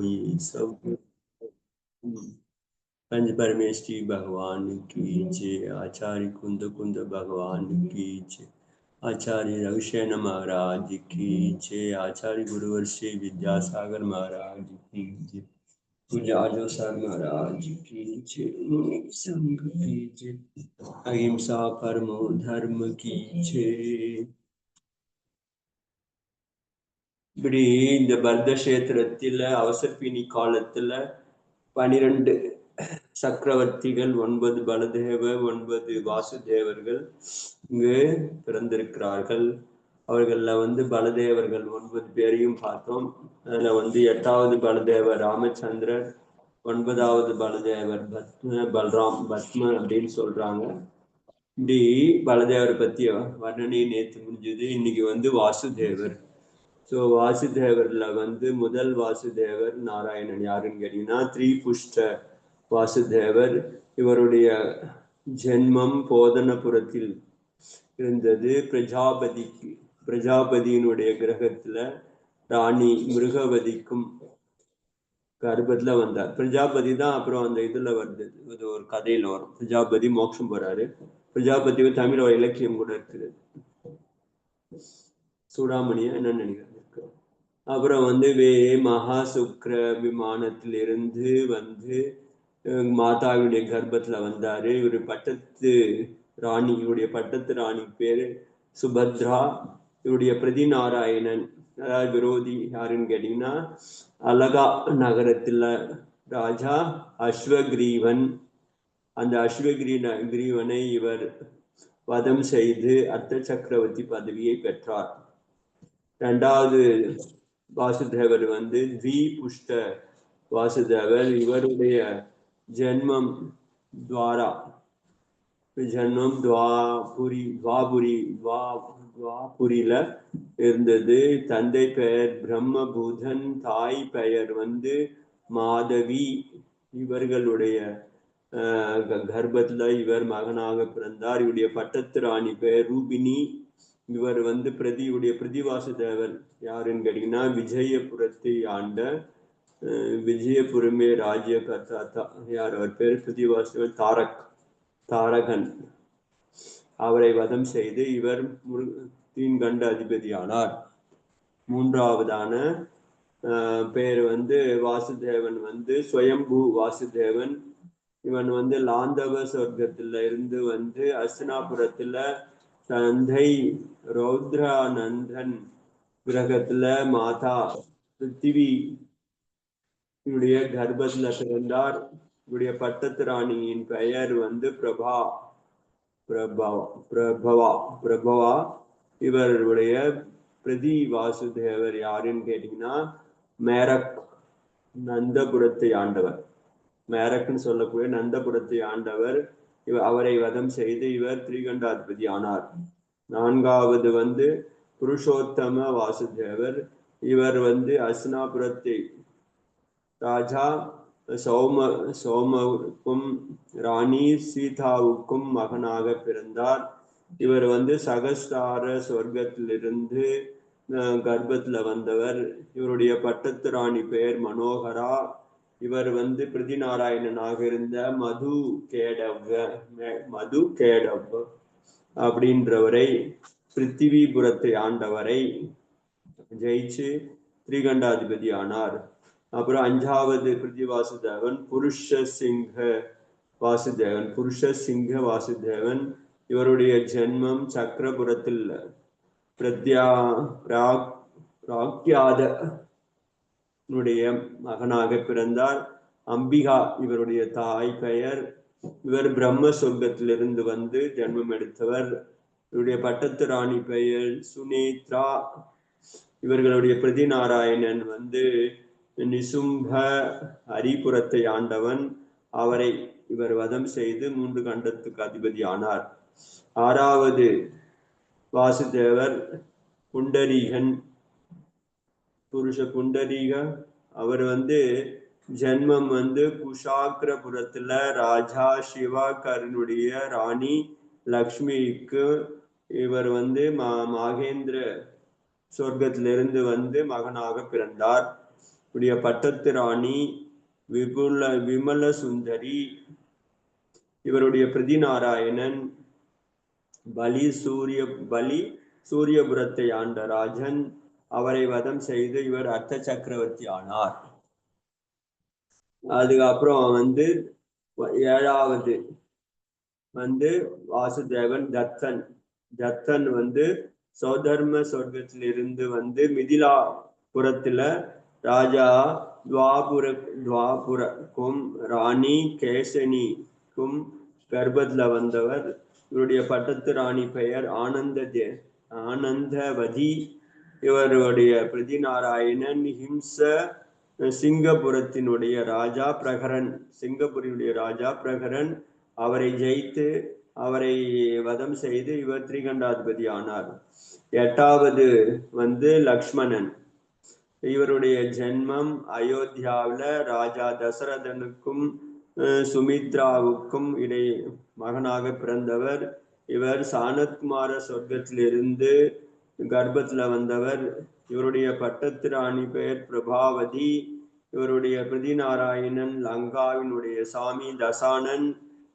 ये सब पंच परमेष्ठी भगवान की जय। आचार्य कुंद कुंद भगवान की जय। आचार्य रविशेन महाराज की जय। आचार्य गुरुवर श्री विद्यासागर महाराज की जय। पूज्य सर महाराज की जय। मुनि संघ की जय। अहिंसा परमो धर्म की जय. இப்படி இந்த பரத கஷேத்திரத்தில் அவசர்பிணி காலத்துல 12 சக்கரவர்த்திகள், 9 பலதேவர், 9 வாசுதேவர்கள் இங்கு பிறந்திருக்கிறார்கள். அவர்கள பலதேவர்கள் 9 பேரையும் பார்த்தோம். அதுல 8வது பலதேவர் ராமச்சந்திரர், 9வது பலதேவர் பல்ராம் பத்ம அப்படின்னு சொல்றாங்க. இப்படி பலதேவர் பத்திய வர்ணனை நேற்று முடிஞ்சது. இன்னைக்கு வாசுதேவர். ஸோ வாசுதேவர்ல முதல் வாசுதேவர் நாராயணன். யாருன்னு கேட்டீங்கன்னா த்ரீபுஷ்ட வாசுதேவர். இவருடைய ஜென்மம் போதனபுரத்தில் இருந்தது. பிரஜாபதியினுடைய கிரகத்துல ராணி மிருகவதிக்கும் கர்ப்பத்துல வந்தார். பிரஜாபதி தான் அப்புறம் அந்த இதுல வருது, இது ஒரு கதையில வரும். பிரஜாபதி மோட்சம் போறாரு. பிரஜாபதிக்கு தமிழ் ஒரு இலக்கியம் கூட இருக்குது, சூடாமணியா என்ன நினைக்கிறேன். அப்புறம் மகா சுக்ர விமானத்திலிருந்து மாதாவுடைய கர்ப்பத்துல வந்தாரு. இவரு பட்டத்து ராணி, இவருடைய பட்டத்து ராணி பேரு சுபத்ரா. இவருடைய பிரதி நாராயணன், அதாவது விரோதி யாருன்னு கேட்டீங்கன்னா அலகா நகரத்துல ராஜா அஸ்வக்ரீவன். அந்த அஸ்வக்ரீவனை இவர் வதம் செய்து அர்த்த சக்கரவர்த்தி பதவியை பெற்றார். 2வது வாசுதேவர் த்விபுஷ்ட வாசுதேவர். இவருடைய ஜென்மம் துவாபுரியில இருந்தது. தந்தை பெயர் பிரம்மபூதன், தாய் பெயர் மாதவி. இவர்களுடைய கர்ப்பத்துல இவர் மகனாக பிறந்தார். இவருடைய பட்டத்து ராணி பெயர் ரூபினி. இவர் பிரதி வாசுதேவர் யாருன்னு கேட்டீங்கன்னா விஜயபுரத்தை ஆண்ட விஜயபுரமே ராஜ்ய கர்த்தா யார், அவர் பேர் பிரதி வாசுதேவர் தாரகன். அவரை வதம் செய்து இவர் தீன்கண்ட அதிபதியானார். 3வதான பேர் வாசுதேவன் ஸ்வயம்பு வாசுதேவன். இவன் லாந்தவ சொர்க்கத்துல இருந்து அஸ்தினாபுரத்துல தந்தை ரௌத்ரானந்தன் கிரகத்துல மாதா பிருத்திவி இவருடைய கர்ப்பத்துல பிறந்தார். இவருடைய பட்டத்து ராணியின் பெயர் பிரபவா. இவருடைய பிரதி வாசுதேவர் யாருன்னு கேட்டீங்கன்னா மேரக், நந்தபுரத்தை ஆண்டவர். மேரக்னு சொல்லக்கூடிய நந்தபுரத்தை ஆண்டவர். அவரை வதம் செய்து இவர் திரிகண்டாதிபதி ஆனார். 4வது புருஷோத்தம வாசுதேவர். இவர் அஸ்தினாபுரத்தை ராஜா சோமவுக்கும் ராணி சீதாவுக்கும் மகனாக பிறந்தார். இவர் சகஸ்டார சொர்க்கத்திலிருந்து கர்ப்பத்துல வந்தவர். இவருடைய பட்டத்து ராணி பெயர் மனோகரா. இவர் பிரதி நாராயணனாக இருந்த மது கேடவ் அப்படின்றவரை, பிருத்திவிபுரத்தை ஆண்டவரை ஜெயிச்சு திரிகண்டாதிபதி ஆனார். அப்புறம் 5வது பிருத்தி வாசுதேவன் புருஷ சிங்க வாசுதேவன். இவருடைய ஜென்மம் சக்கரபுரத்தில் ராக்யாதனுடைய மகனாக பிறந்தார். அம்பிகா இவருடைய தாய் பெயர். இவர் பிரம்ம சொர்க்கத்திலிருந்து ஜென்மம் எடுத்தவர். இவருடைய பட்டத்து ராணி பெயர் சுனேத்ரா. இவர்களுடைய பிரதி நாராயணன் நிசும்ப ஹரிபுரத்தை ஆண்டவன். அவரை இவர் வதம் செய்து 3 கண்டத்துக்கு அதிபதி ஆனார். 6வது வாசுதேவர் புண்டரீகன், புருஷ புண்டரீக. அவர் ஜென்மம் குஷாகிரபுரத்துல ராஜா சிவாகரனுடைய ராணி லக்ஷ்மிக்கு இவர் மகேந்திர சொர்க்கத்திலிருந்து மகனாக பிறந்தார். உடைய பட்டத்து ராணி விமல சுந்தரி, இவருடைய பிரதி நாராயணன் பலி சூரியபுரத்தை ஆண்ட ராஜன். அவரை வதம் செய்து இவர் அர்த்த சக்கரவர்த்தி ஆனார். அதுக்கப்புறம் வந்து 7வது வந்து வாசுதேவன் தத்தன் வந்து சௌதர்ம சொர்க்கத்திலிருந்து வந்து மிதிலாபுரத்துல ராஜா துவாபுரக்கும் ராணி கேசனிக்கும் கர்ப்பத்துல வந்தவர். இவருடைய பட்டத்து ராணி பெயர் ஆனந்தவதி. இவருடைய பிரதி நாராயணன் சிங்கபுரத்தினுடைய ராஜா பிரகரன், சிங்கப்பூரினுடைய ராஜா பிரகரன் அவரை ஜெயித்து அவரை வதம் செய்து இவர் திரிகண்டாதிபதி ஆனார். 8வது வந்து லக்ஷ்மணன். இவருடைய ஜென்மம் அயோத்தியாவில ராஜா தசரதனுக்கும் சுமித்ராவுக்கும் இடையே மகனாக பிறந்தவர். இவர் சானத்குமார சொர்க்கத்திலிருந்து கர்ப்பத்துல வந்தவர். இவருடைய பட்டத்து ராணி பெயர் பிரபாவதி. இவருடைய பிரதி நாராயணன் லங்காவினுடைய சாமி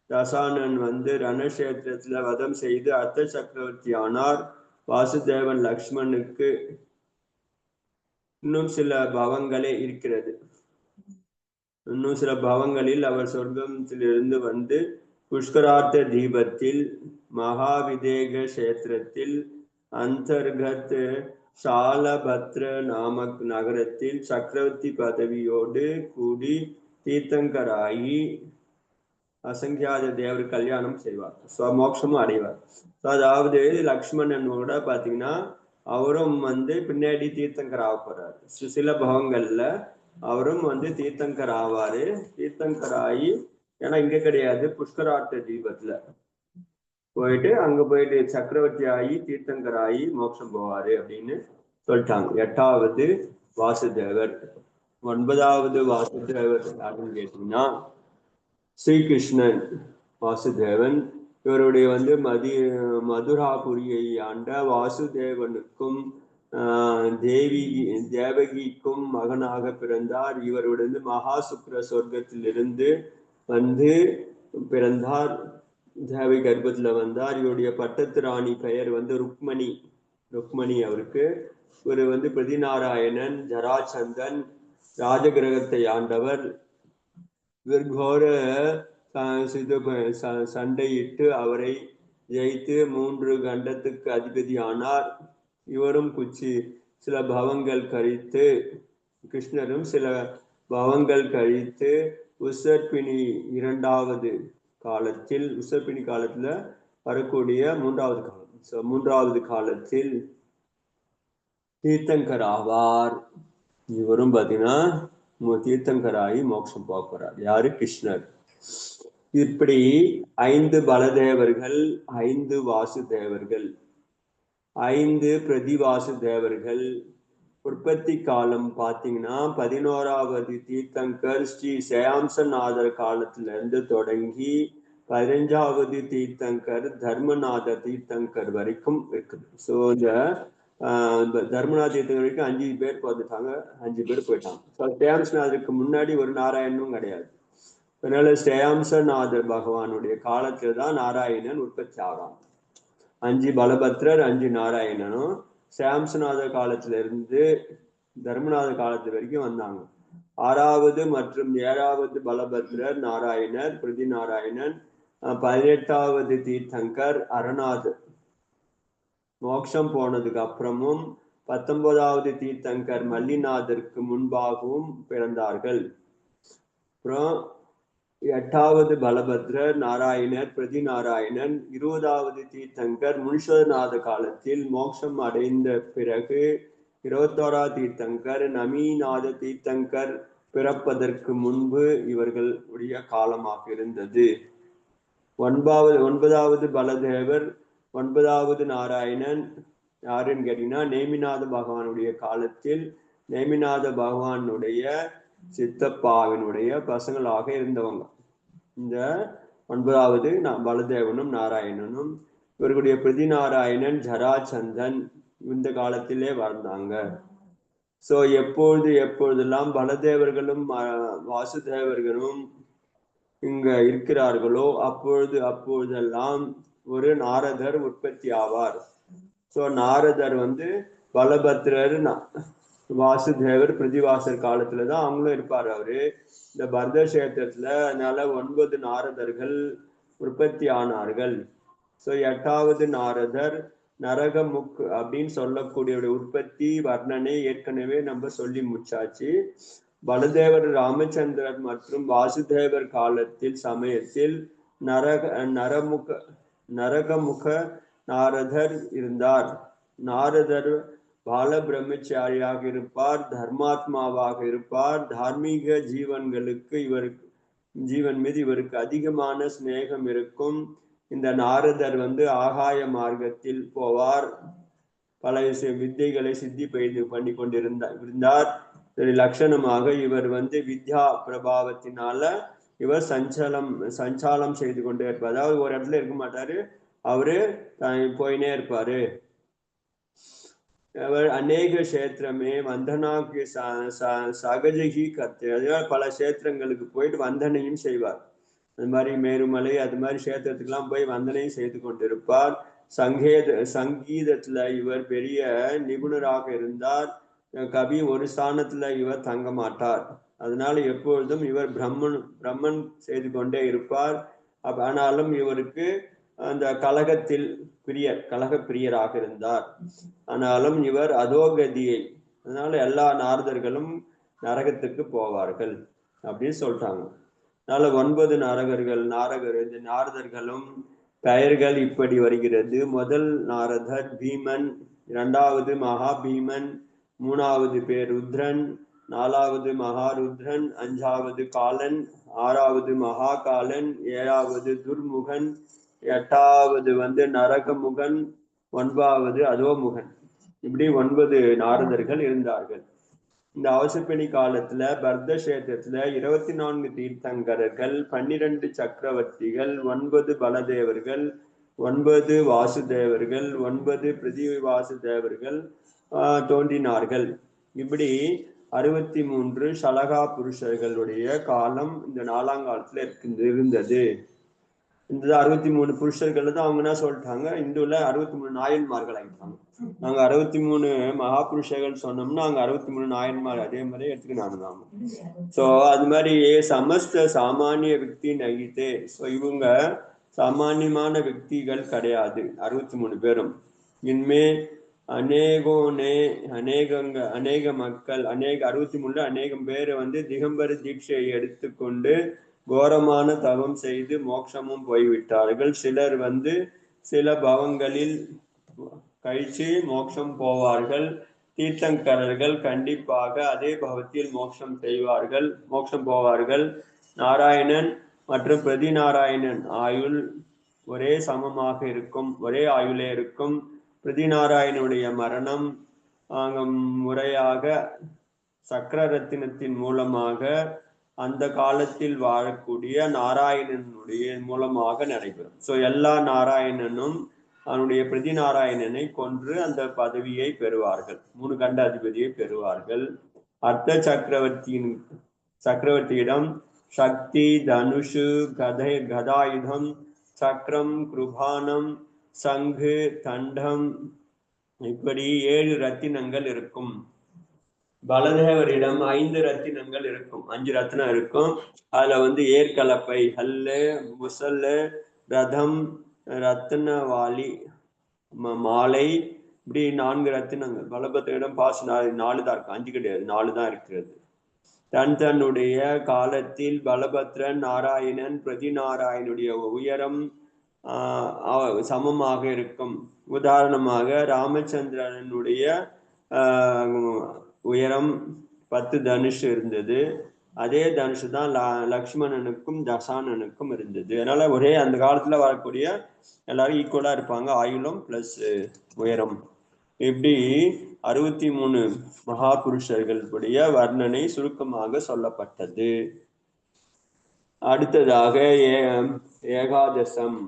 தசானன் வந்து ரணக்ஷேத்திரத்துல வதம் செய்து அர்த்த சக்கரவர்த்தி ஆனார். வாசுதேவன் லக்ஷ்மணுக்கு இன்னும் சில பவங்களே இருக்கிறது. இன்னும் சில பவங்களில் அவர் சொர்க்கத்திலிருந்து வந்து புஷ்கரார்த்த தீபத்தில் மகாவிதேக கஷேத்திரத்தில் அந்தர்கத் ஷாலபத்ர நாமக் நகரத்தில் சக்கரவர்த்தி பதவியோடு கூடி தீர்த்தங்கராகி அசங்கியாத தேவர் கல்யாணம் செய்வார், மோட்சமும் அடைவார். அதாவது லக்ஷ்மணனோட பாத்தீங்கன்னா அவரும் வந்து பின்னாடி தீர்த்தங்கர் ஆக போறாரு. சில பவங்கள்ல அவரும் வந்து தீர்த்தங்கர் ஆவாரு. தீர்த்தங்கர் ஆகி, ஏன்னா இங்க கிடையாது, புஷ்கரார்த்த தீபத்துல போயிட்டு அங்க போயிட்டு சக்கரவர்த்தி ஆகி தீர்த்தங்கர் ஆகி மோட்சம் போவாரு அப்படின்னு சொல்லிட்டாங்க. 8வது வாசுதேவர். 9வது வாசுதேவர் யாருன்னு கேட்டீங்கன்னா ஸ்ரீகிருஷ்ணன் வாசுதேவன். இவருடைய வந்து மதுராபுரியை ஆண்ட வாசுதேவனுக்கும் தேவகிக்கும் மகனாக பிறந்தார். இவருடைய மகாசுக்ர சொர்க்கத்திலிருந்து வந்து பிறந்தார். தேவகி கர்ப்பத்துல வந்தார். இவருடைய பட்டத்து ராணி பெயர் வந்து ருக்மணி அவருக்கு. இவர் வந்து பிரதிநாராயணன் ஜராச்சந்தன் ராஜகிரகத்தை ஆண்டவர். இவர் கோர சண்டையிட்டு அவரை ஜெயித்து 3 கண்டத்துக்கு அதிபதி ஆனார். இவரும் சில பவங்கள் கழித்து, கிருஷ்ணரும் சில பவங்கள் கழித்து உசர்பிணி 2வது காலத்தில், உசர்பிணி காலத்துல வரக்கூடிய 3வது காலத்தில் தீர்த்தங்கர் ஆவார். இவரும் பாத்தீங்கன்னா தீர்த்தங்கராகி மோட்சம் போகிறார். யாரு? கிருஷ்ணர். இப்படி 5 பலதேவர்கள், 5 வாசுதேவர்கள், 5 பிரதிவாசுதேவர்கள். உற்பத்தி காலம் பாத்தீங்கன்னா 11வது தீர்த்தங்கர் ஸ்ரீ சேம்சநாதர் காலத்துல இருந்து தொடங்கி 15வது தீர்த்தங்கர் தர்மநாத தீர்த்தங்கர் வரைக்கும் இருக்குது. ஸோ இந்த தர்மநாத தீர்த்தங்கர் வரைக்கும் 5 பேர் வந்துட்டாங்க, 5 பேர் போயிட்டாங்க. சேம்சநாதருக்கு முன்னாடி ஒரு நாராயணனும் கிடையாது. அதனால சேம்சநாதர் பகவானுடைய காலத்துல தான் நாராயணன் உற்பத்தி ஆகிறான். 5 பலபத்ரர், 5 நாராயணனும் சேம்சநாத காலத்துல இருந்து தர்மநாத காலத்து வரைக்கும் வந்தாங்க. 6வது மற்றும் 7வது பலபத்ரர் நாராயணர் பிரதி நாராயணன். 18வது தீர்த்தங்கர் அரணாதர் மோட்சம் போனதுக்கு அப்புறமும் 19வது தீர்த்தங்கர் மல்லிநாதருக்கு முன்பாகவும் பிறந்தார்கள். அப்புறம் 8வது பலபத்ரர் நாராயணர் பிரதி நாராயணன். 20வது தீர்த்தங்கர் முனிஷநாத காலத்தில் மோட்சம் அடைந்த பிறகு 21வது தீர்த்தங்கர் நமீநாத தீர்த்தங்கர் பிறப்பதற்கு முன்பு இவர்கள் உடைய காலமாக இருந்தது. 9வது பலதேவர், 9வது நாராயணன் யாருன்னு கேட்டீங்கன்னா நேமிநாத பகவானுடைய காலத்தில் நேமிநாத பகவானுடைய சித்தப்பாவினுடைய பசங்களாக இருந்தவங்க இந்த 9வது பலதேவனும் நாராயணனும். இவர்களுடைய பிரதி நாராயணன் ஜராச்சந்தன் இந்த காலத்திலே வாழ்ந்தாங்க. ஸோ எப்பொழுதெல்லாம் பலதேவர்களும் வாசுதேவர்களும் இங்க இருக்கிறார்களோ அப்பொழுதெல்லாம் ஒரு நாரதர் உற்பத்தி ஆவார். ஸோ நாரதர் பலபத்ரர் வாசுதேவர் பிரதிவாசர் காலத்துலதான் அவங்களும் இருப்பார். அவரு இந்த பரத கஷேத்திரத்துல அதனால 9 நாரதர்கள் உற்பத்தி ஆனார்கள். ஸோ 8வது நாரதர் நரகமுக் அப்படின்னு சொல்லக்கூடிய உற்பத்தி வர்ணனை ஏற்கனவே நம்ம சொல்லி முடிச்சாச்சு. பலதேவர் ராமச்சந்திரர் மற்றும் வாசுதேவர் காலத்தில் சமயத்தில் நரகமுக நாரதர் இருந்தார். நாரதர் பால பிரம்மச்சாரியாக இருப்பார், தர்மாத்மாவாக இருப்பார். தார்மீக ஜீவன் மீது இவருக்கு அதிகமான சிநேகம் இருக்கும். இந்த நாரதர் ஆகாய மார்க்கத்தில் போவார். பல வித்தைகளை சித்தி பண்ணி கொண்டிருந்தார். லட்சணமாக இவர் வித்யா பிரபாவத்தினால இவர் சஞ்சாலம் செய்து கொண்டே இருப்பார். அதாவது ஒரு இடத்துல இருக்க மாட்டாரு, அவரு போயினே இருப்பாரு. அவர் அநேக கஷேத்திரமே வந்தனாக்கு சகஜகி கத்து, அதனால பல கஷேத்திரங்களுக்கு போயிட்டு வந்தனையும் செய்வார். அது மாதிரி மேருமலை அது மாதிரி கஷேத்திரத்துக்கெல்லாம் போய் வந்தனையும் செய்து கொண்டிருப்பார். சங்கீதத்துல இவர் பெரிய நிபுணராக இருந்தார். கவி ஒரு ஸ்தானத்துல இவர் தங்க மாட்டார். அதனால எப்பொழுதும் இவர் பிரம்மன் செய்து கொண்டே இருப்பார். ஆனாலும் இவருக்கு அந்த கலக பிரியராக இருந்தார். ஆனாலும் இவர் அதோகதியை, அதனால எல்லா நாரதர்களும் நரகத்துக்கு போவார்கள் அப்படின்னு சொல்லிட்டாங்க. அதனால 9 நாரதர்களும் பெயர்கள் இப்படி வருகிறது. முதல் நாரதர் பீமன், 2வது மகாபீமன், 3வது பேர் ருத்ரன், 4வது மகாருத்ரன், 5வது காலன், 6வது மகாகாலன், 7வது துர்முகன், 8வது நரகமுகன், 9வது அதோமுகன். இப்படி 9 நாரதர்கள் இருந்தார்கள். இந்த அவசப்பிணி காலத்துல பரத கஷேத்திரத்துல 24 தீர்த்தங்கரர்கள், 12 சக்கரவர்த்திகள், 9 பலதேவர்கள், 9 வாசுதேவர்கள், 9 பிரதிவாசுதேவர்கள் தோன்றினார்கள். இப்படி 63 சலகா புருஷர்களுடைய காலம் இந்த 4ஆம் காலத்துல இருந்தது. இந்த 63 புருஷர்கள் தான் அவங்க என்ன சொல்லிட்டாங்க, இந்துல 63 நாயன்மார்கள் ஆகிட்டாங்க. நாங்க 63 மகா புருஷர்கள் சொன்னோம்னா அங்க 63 நாயன்மார் அதே மாதிரி எடுத்துக்கினாங்க. சோ அது மாதிரி சமஸ்த சாமானிய விக்தி நகித்தே. ஸோ இவங்க சாமானியமான விக்திகள் கிடையாது 63 பேரும். இனிமே அநேக மக்கள் 63 அநேகம் பேர் திகம்பர தீட்சையை எடுத்துக்கொண்டு கோரமான தவம் செய்து மோட்சமும் போய்விட்டார்கள். சிலர் சில பவங்களில் கழிச்சு மோட்சம் போவார்கள். தீர்த்தங்கரர்கள் கண்டிப்பாக அதே பவத்தில் மோட்சம் போவார்கள். நாராயணன் மற்றும் பிரதி நாராயணன் ஆயுள் ஒரே சமமாக இருக்கும், ஒரே ஆயுளே இருக்கும். பிரதி நாராயணனுடைய மரணம் முறையாக சக்கரரத்தினத்தின் மூலமாக அந்த காலத்தில் வாழக்கூடிய நாராயணனுடைய மூலமாக நடைபெறும். ஸோ எல்லா நாராயணனும் அவனுடைய பிரதி நாராயணனை கொன்று அந்த பதவியை பெறுவார்கள், 3 கண்ட அதிபதியை பெறுவார்கள். அர்த்த சக்கரவர்த்தியிடம் சக்தி, தனுஷு, கதாயுதம், சக்கரம், கிருபானம், சங்கு, தண்டம் இப்படி 7 ரத்தினங்கள் இருக்கும். பலதேவரிடம் 5 ரத்தினங்கள் இருக்கும், 5 ரத்தினம் இருக்கும். அதுல ஏற்கலப்பை, ஹல்லு, முசல்லு, ரதம், ரத்னவாளி, மாலை, இப்படி 4 ரத்தினங்கள். பலபத்திரிடம் பாஸ் 4 தான் இருக்கு, 5 கிடையாது, 4 தான் இருக்கிறது. தன்னுடைய காலத்தில் பலபத்ரன் நாராயணன் பிரதி நாராயணனுடைய உயரம் சமமாக இருக்கும். உதாரணமாக ராமச்சந்திரனுடைய உயரம் 10 தனுஷ் இருந்தது. அதே தனுஷு தான் லக்ஷ்மணனுக்கும் தசானனுக்கும் இருந்தது. அதனால ஒரே அந்த காலத்துல வரக்கூடிய எல்லாரும் ஈக்குவலா இருப்பாங்க, ஆயுளம் பிளஸ் உயரம். இப்படி 63 மகா புருஷர்களுடைய வர்ணனை சுருக்கமாக சொல்லப்பட்டது. அடுத்ததாக ஏகாதசம்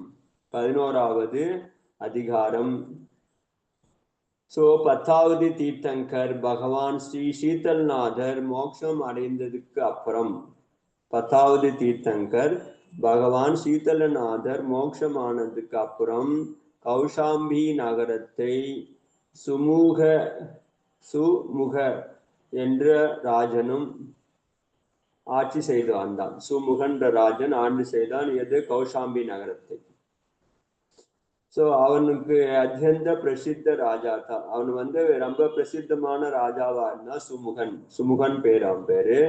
11வது அதிகாரம். ஸோ 10வது தீர்த்தங்கர் பகவான் ஸ்ரீ சீதல்நாதர் மோட்சம் அடைந்ததுக்கு அப்புறம் 10வது தீர்த்தங்கர் பகவான் சீதலநாதர் மோட்சமானதுக்கு அப்புறம் கௌஷாம்பி நகரத்தை சுமுக என்ற ராஜனும் ஆட்சி செய்து வந்தான். சுமுகன்ற ராஜன் ஆண்டு செய்தான் எது கௌஷாம்பி நகரத்தை. ஸோ அவனுக்கு அத்தியந்த பிரசித்த ராஜா தான். அவன் வந்து ரொம்ப பிரசித்தமான ராஜாவா இருந்தா சுமுகன் பேர் அவன் பேரு.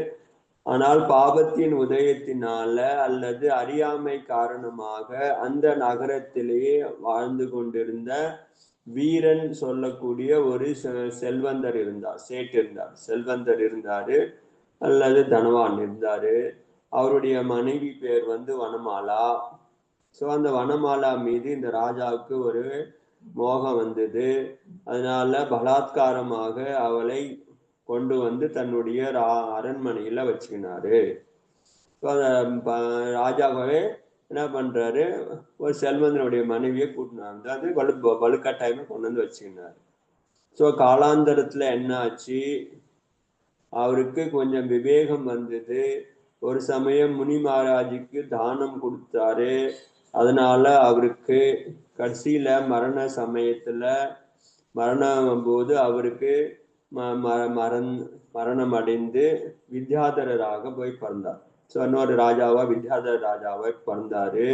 ஆனால் பாபத்தின் உதயத்தினால அல்லது அறியாமை காரணமாக அந்த நகரத்திலேயே வாழ்ந்து கொண்டிருந்த வீரன் சொல்லக்கூடிய ஒரு செல்வந்தர் இருந்தார், செல்வந்தர் இருந்தாரு அல்லது தனவான் இருந்தாரு. அவருடைய மனைவி பேர் வந்து வனமாலா. ஸோ அந்த வனமாலா மீது இந்த ராஜாவுக்கு ஒரு மோகம் வந்தது. அதனால பலாத்காரமாக அவளை கொண்டு வந்து தன்னுடைய அரண்மனையில வச்சுக்கினாரு. ராஜாவே என்ன பண்றாரு, ஒரு செல்வந்தனுடைய மனைவியை கூட்டினாங்க, அது வலுக்கட்டாயமா கொண்டு வந்து வச்சுக்கினாரு. ஸோ காலாந்தரத்துல என்ன ஆச்சு, அவருக்கு கொஞ்சம் விவேகம் வந்தது. ஒரு சமயம் முனி மகாராஜுக்கு தானம் கொடுத்தாரு. அதனால அவருக்கு கடைசியில மரண சமயத்துல மரணம் போது அவருக்கு மரணம் அடைந்து வித்யாதரராக போய் பிறந்தார். ஸோ இன்னொரு ராஜாவா வித்யாதர ராஜாவா பிறந்தாரு.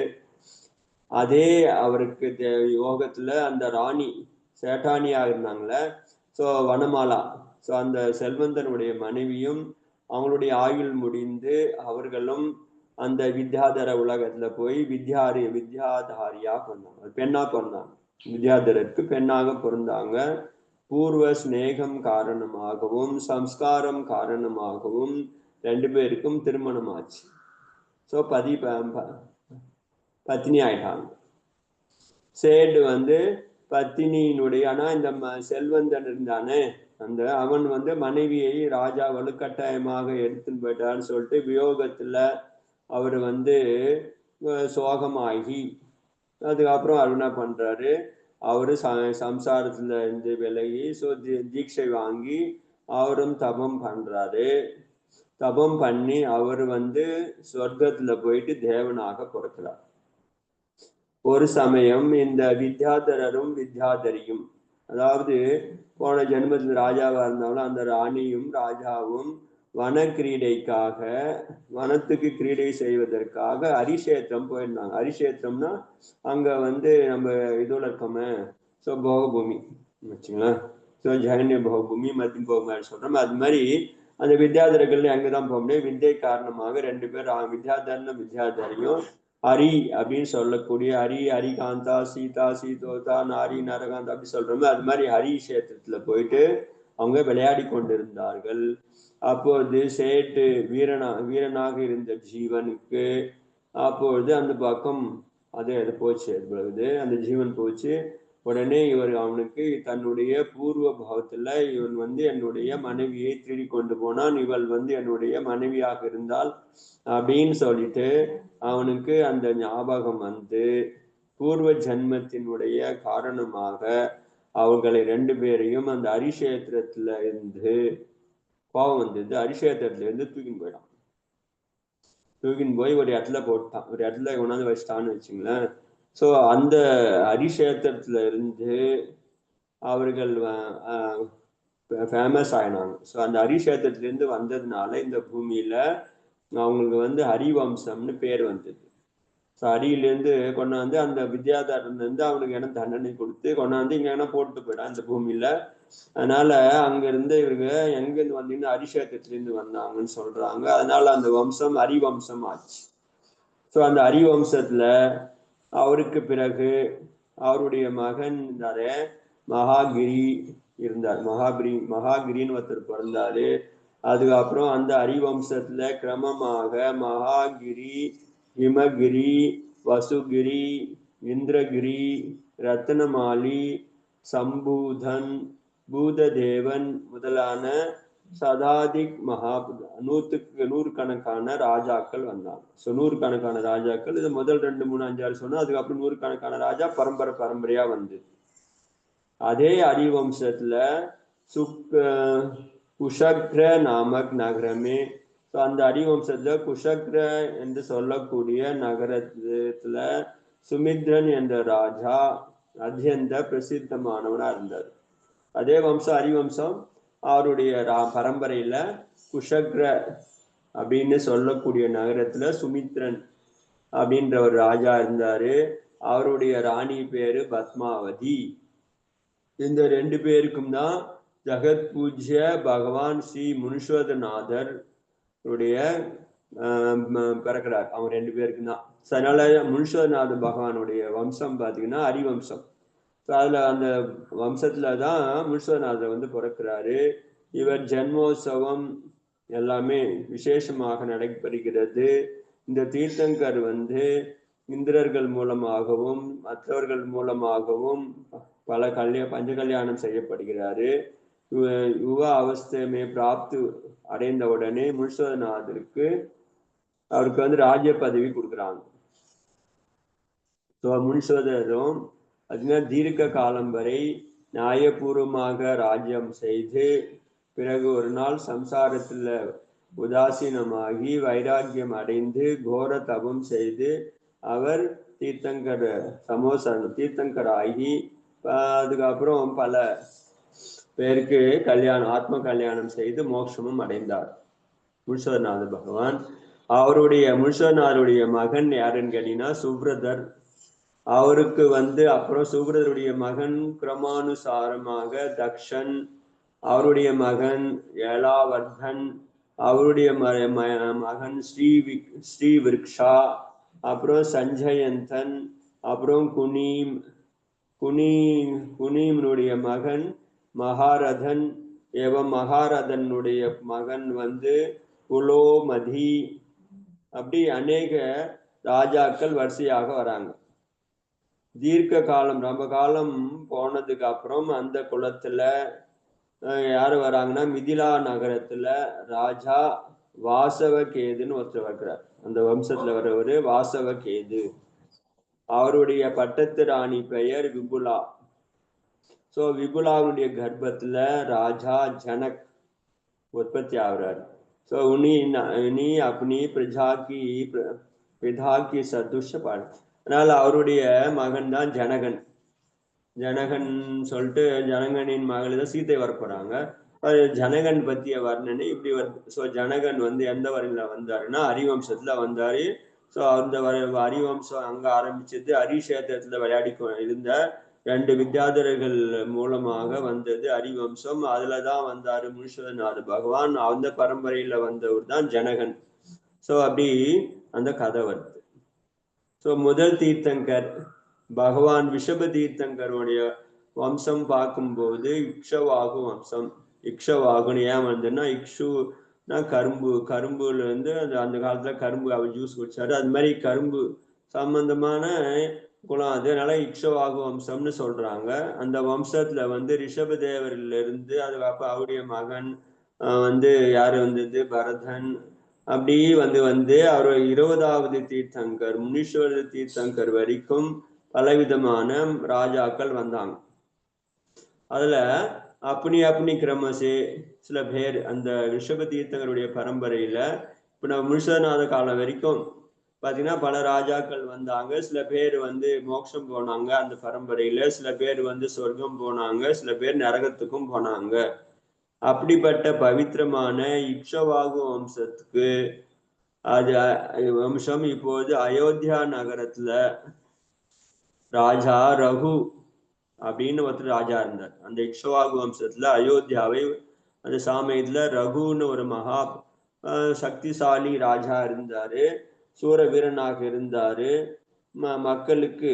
அதே அவருக்கு யோகத்துல அந்த ராணி சேட்டானியா இருந்தாங்களே, ஸோ வனமாலா, ஸோ அந்த செல்வந்தனுடைய மனைவியும் அவங்களுடைய ஆயுள் முடிந்து அவர்களும் அந்த வித்யாதர உலகத்துல போய் வித்யாதாரியா பிறந்தாங்க, பெண்ணா பிறந்தாங்க. வித்யாதரருக்கு பெண்ணாக பிறந்தாங்க. பூர்வ ஸ்நேகம் காரணமாகவும் சம்ஸ்காரம் காரணமாகவும் 2 பேருக்கும் திருமணம் ஆச்சு. ஸோ பத்தினி ஆயிட்டாங்க. சேடு வந்து பத்தினியினுடைய, ஆனா இந்த செல்வந்தன் இருந்தானே அந்த அவன் வந்து மனைவியை ராஜா வலுக்கட்டாயமாக எடுத்துன்னு போயிட்டான்னு சொல்லிட்டு வியோகத்துல அவர் வந்து சோகமாகி அதுக்கப்புறம் அவர் என்ன பண்றாரு, அவரு சம்சாரத்துல இருந்து விலகி தீட்சை வாங்கி அவரும் தபம் பண்றாரு. தபம் பண்ணி அவர் வந்து சொர்க்கத்துல போயிட்டு தேவனாக பிறக்கிறார். ஒரு சமயம் இந்த வித்யாதரரும் வித்யாதரியும், அதாவது போன ஜென்மத்தில் ராஜாவா இருந்தாலும் அந்த ராணியும் ராஜாவும் வன கிரீடைக்காக, வனத்துக்கு கிரீடை செய்வதற்காக ஹரிஷேத்திரம் போயிருந்தாங்க. ஹரிஷேத்திரம்னா அங்க வந்து நம்ம இதுல இருக்கோமே, ஸோ போகபூமி வச்சுங்களேன். ஸோ ஜெயன்ய போகபூமி மத்திய போகபூமி சொல்றோம். அது மாதிரி அந்த வித்யாதரர்கள் அங்கதான் போக முடியும். வித்யை காரணமாக 2 பேர் வித்யாதரனும் வித்யாதரியும் ஹரி அப்படின்னு சொல்லக்கூடிய ஹரிகாந்தா சீதா சீதோதா நாரி நரகாந்தா அப்படி சொல்றோமே, அது மாதிரி ஹரி கஷேத்திரத்துல போயிட்டு அவங்க விளையாடி கொண்டிருந்தார்கள். அப்பொழுது சேட்டு வீரனாக இருந்த ஜீவனுக்கு அப்பொழுது அந்த பக்கம் அது போச்சு, அந்த ஜீவன் போச்சு. உடனே அவனுக்கு தன்னுடைய பூர்வ பாவத்துல இவன் வந்து என்னுடைய மனைவியை திருடி கொண்டு போனான், இவள் வந்து என்னுடைய மனைவியாக இருந்தால் அப்படின்னு சொல்லிட்டு அவனுக்கு அந்த ஞாபகம் வந்து பூர்வ ஜன்மத்தினுடைய காரணமாக அவர்களை 2 பேரையும் அந்த ஹரிஷேத்திரத்துல இருந்து கோபம் வந்தது. ஹரிஷேத்திரத்துல இருந்து தூக்கின்னு போய் ஒரு இடத்துல போட்டான், ஒரு இடத்துல கொண்டாந்து வச்சிட்டான்னு வச்சுங்களேன். ஸோ அந்த ஹரிஷேத்திரத்துல இருந்து அவர்கள் ஃபேமஸ் ஆயினாங்க. ஸோ அந்த ஹரிஷேத்திரத்துல இருந்து வந்ததுனால இந்த பூமியில அவங்களுக்கு வந்து ஹரிவம்சம்னு பேர் வந்தது. ஸோ ஹரியிலேருந்து கொண்டாந்து அந்த வித்யாதரன் இருந்து அவனுக்கு என்ன தண்டனை கொடுத்து கொண்டாந்து இங்க என்ன போட்டு போயிடான் இந்த பூமியில. அதனால அங்க இருந்து இவங்க எங்கிருந்து வந்தீங்கன்னா ஹரிஷேத்திரத்திலிருந்து வந்தாங்கன்னு சொல்றாங்க. அதனால அந்த வம்சம் ஹரிவம்சம் ஆச்சு. ஸோ அந்த ஹரிவம்சத்துல அவருக்கு பிறகு அவருடைய மகன் மகாகிரி இருந்தார். மகாகிரின்னு ஒருத்தர் பிறந்தாரு. அதுக்கப்புறம் அந்த ஹரிவம்சத்துல கிரமமாக மகாகிரி, ஹிமகிரி, வசுகிரி, இந்திரகிரி, ரத்னமாலி, சம்பூதன், பூததேவன் முதலான சதாதிக் நூறுக்கணக்கான ராஜாக்கள் வந்தாங்க. ஸோ நூறுக்கணக்கான ராஜாக்கள், இது முதல் 2 3 5 6 சொன்னா அதுக்கப்புறம் நூறுக்கணக்கான ராஜா பரம்பரையா வந்தது. அதே ஹரிவம்சத்துல குஷக்ர நாமக் நகரமே. அந்த ஹரிவம்சத்துல குஷக்ர என்று சொல்லக்கூடிய நகரத்துல சுமித்ரன் என்ற ராஜா அத்தியந்த பிரசித்தமானவனா இருந்தார். அதே வம்சம் ஹரிவம்சம் அவருடைய பரம்பரையில குஷக்ர அப்படின்னு சொல்லக்கூடிய நகரத்துல சுமித்ரன் அப்படின்ற ஒரு ராஜா இருந்தாரு. அவருடைய ராணி பேரு பத்மாவதி. இந்த 2 பேருக்கும் தான் ஜகத் பூஜ்ய பகவான் ஸ்ரீ முனீஸ்வரநாதர் உடைய பிறக்கிறார். அவங்க 2 பேருக்கும் தான். அதனால முனீஸ்வரநாத பகவானுடைய வம்சம் பார்த்தீங்கன்னா ஹரிவம்சம். அதுல அந்த வம்சத்துல தான் முனீஸ்வரநாதர் வந்து பிறக்கிறாரு. இவர் ஜென்மோத்சவம் எல்லாமே விசேஷமாக நடைபெறுகிறது. இந்த தீர்த்தங்கர் வந்து இந்திரர்கள் மூலமாகவும் மற்றவர்கள் மூலமாகவும் பல பஞ்ச கல்யாணம் செய்யப்படுகிறாரு. யுவ அவஸ்தையுமே பிராப்து அடைந்த உடனே முனீஸ்வரநாதருக்கு அவருக்கு வந்து ராஜ்ய பதவி கொடுக்குறாங்க. முனீஸ்வரரும் அதுனா தீர்க்க காலம் வரை நியாயபூர்வமாக ராஜ்யம் செய்து பிறகு ஒரு நாள் சம்சாரத்துல உதாசீனமாகி வைராக்கியம் அடைந்து கோர தபம் செய்து அவர் தீர்த்தங்கர் தீர்த்தங்கர் ஆகி அதுக்கப்புறம் பல பேருக்கு ஆத்ம கல்யாணம் செய்து மோட்சமும் அடைந்தார் முனீஸ்வரநாத பகவான். அவருடைய முனீஸ்வரநாதருடைய மகன் யாருன்னு கேட்டீங்கன்னா சுப்ரதர். அவருக்கு வந்து அப்புறம் சுப்ரதருடைய மகன் கிரமானுசாரமாக தக்ஷன், அவருடைய மகன் ஏலாவர்தன், அவருடைய மகன் ஸ்ரீ விருக்ஷா, அப்புறம் சஞ்சயந்தன், அப்புறம் குனீம்னுடைய மகன் மகாரதன், மகாரதனுடைய மகன் வந்து குலோமதி. அப்படி அநேக ராஜாக்கள் வரிசையாக வராங்க. தீர்க்க காலம் ரொம்ப காலம் போனதுக்கு அப்புறம் அந்த குலத்துல யாரு வராங்கன்னா மிதிலா நகரத்துல ராஜா வாசவகேதுன்னு ஒருத்தர் வைக்கிறார். அந்த வம்சத்துல வர்றவரு வாசவகேது. அவருடைய பட்டத்து ராணி பெயர் விபுலா. விபுலாவுடைய கர்ப்பத்துல ராஜா ஜனக் உற்பத்தி ஆகுறாரு. உனி அப்படி பிரஜாக்கி சதுஷ பாடு. அதனால அவருடைய மகன் தான் ஜனகன். ஜனகன் சொல்லிட்டு ஜனகனின் மகள் தான் சீதை வரப்போறாங்க. ஜனகன் பத்திய வர்ணனை இப்படி வருது. ஜனகன் வந்து எந்த வரையில வந்தாருன்னா ஹரிவம்சத்துல வந்தாரு. அந்த ஹரிவம்சம் அங்க ஆரம்பிச்சது. ஹரிஷேத்திரத்துல விளையாடி இருந்த 2 வித்யாதரர்கள் மூலமாக வந்தது ஹரிவம்சம். அதுலதான் வந்தாரு முனீஸ்வரநாத பகவான். அந்த பரம்பரையில வந்தவர் தான் ஜனகன். அப்படி அந்த கதை வருது. முதல் தீர்த்தங்கர் பகவான் விஷப தீர்த்தங்கருடைய வம்சம் பார்க்கும்போது இக்ஷவாகு வம்சம். இக்ஷவாகுன்னு ஏன் வந்துன்னா இக்ஷுனா கரும்புல இருந்து அந்த காலத்துல கரும்பு அவர் ஜூஸ் குடிச்சாரு. அது மாதிரி கரும்பு சம்பந்தமான குலம். அதனால இக்ஷவாகு வம்சம்னு சொல்றாங்க. அந்த வம்சத்துல வந்து ரிஷபதேவரில இருந்து அதுக்கப்புறம் அவருடைய மகன் வந்து யாரு வந்தது பரதன். அப்படி வந்து அவர் 20வது தீர்த்தங்கர் முனீஸ்வர தீர்த்தங்கர் வரைக்கும் பலவிதமான ராஜாக்கள் வந்தாங்க. அதுல அப்படி கிரமசே சில பேர் அந்த ரிஷப தீர்த்தங்கருடைய பரம்பரையில இப்ப நம்ம முனீஸ்வரநாத காலம் வரைக்கும் பாத்தீங்கன்னா பல ராஜாக்கள் வந்தாங்க. சில பேர் வந்து மோட்சம் போனாங்க அந்த பரம்பரையில, சில பேர் வந்து சொர்க்கம் போனாங்க, சில பேர் நரகத்துக்கும் போனாங்க. அப்படிப்பட்ட பவித்திரமான இக்ஷவாகு வம்சத்துக்கு அது வம்சம் இப்போது அயோத்தியா நகரத்துல ராஜா ரகு அப்படின்னு ஒருத்தர் ராஜா இருந்தார். அந்த இக்ஷவாகு வம்சத்துல அயோத்தியாவை அந்த சமயத்துல ரகுன்னு ஒரு மகா சக்திசாலி ராஜா இருந்தாரு. சூர வீரனாக இருந்தாரு. மக்களுக்கு